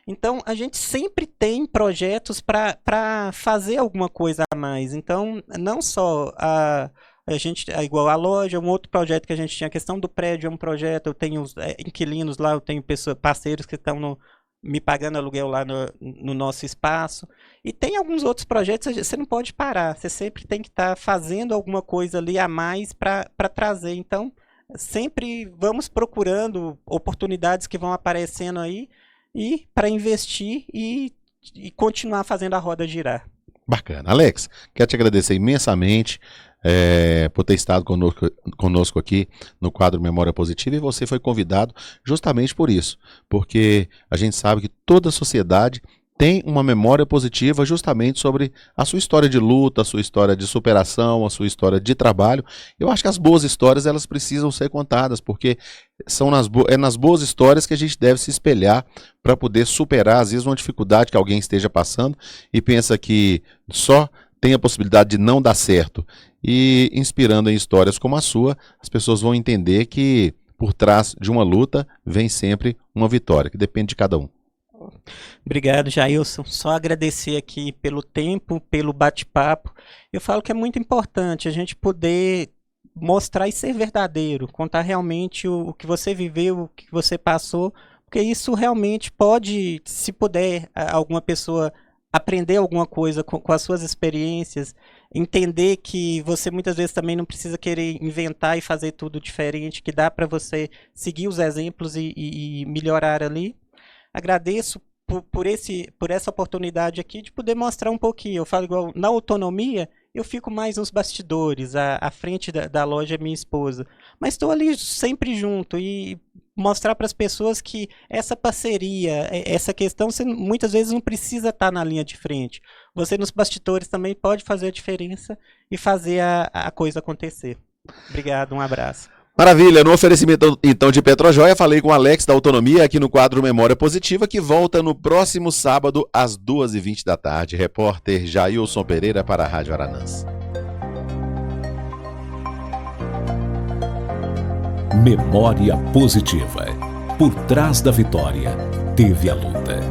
Então, a gente sempre tem projetos para fazer alguma coisa a mais. Então, não só a gente, igual a loja, um outro projeto que a gente tinha, a questão do prédio é um projeto, eu tenho inquilinos lá, eu tenho parceiros que estão me pagando aluguel lá no nosso espaço. E tem alguns outros projetos, você não pode parar, você sempre tem que estar fazendo alguma coisa ali a mais para trazer. Então, sempre vamos procurando oportunidades que vão aparecendo aí e para investir e continuar fazendo a roda girar. Bacana. Alex, quero te agradecer imensamente por ter estado conosco aqui no quadro Memória Positiva, e você foi convidado justamente por isso, porque a gente sabe que toda a sociedade tem uma memória positiva justamente sobre a sua história de luta, a sua história de superação, a sua história de trabalho. Eu acho que as boas histórias elas precisam ser contadas, porque são nas boas histórias que a gente deve se espelhar para poder superar, às vezes, uma dificuldade que alguém esteja passando e pensa que só tem a possibilidade de não dar certo. E inspirando em histórias como a sua, as pessoas vão entender que por trás de uma luta vem sempre uma vitória, que depende de cada um. Obrigado, Jailson. Só agradecer aqui pelo tempo, pelo bate-papo. Eu falo que é muito importante a gente poder mostrar e ser verdadeiro, contar realmente o que você viveu, o que você passou, porque isso realmente pode, se puder, alguma pessoa aprender alguma coisa com as suas experiências, entender que você muitas vezes também não precisa querer inventar e fazer tudo diferente, que dá para você seguir os exemplos e melhorar ali. Agradeço por essa oportunidade aqui de poder mostrar um pouquinho. Eu falo igual, na autonomia, eu fico mais nos bastidores, à frente da loja é minha esposa. Mas estou ali sempre junto e mostrar para as pessoas que essa parceria, essa questão, você muitas vezes não precisa estar na linha de frente. Você nos bastidores também pode fazer a diferença e fazer a coisa acontecer. Obrigado, um abraço. Maravilha, no oferecimento então de Petrojoia, falei com o Alex da Autonomia aqui no quadro Memória Positiva, que volta no próximo sábado às 2h20 da tarde. Repórter Jailson Pereira para a Rádio Aranãs. Memória Positiva. Por trás da vitória, teve a luta.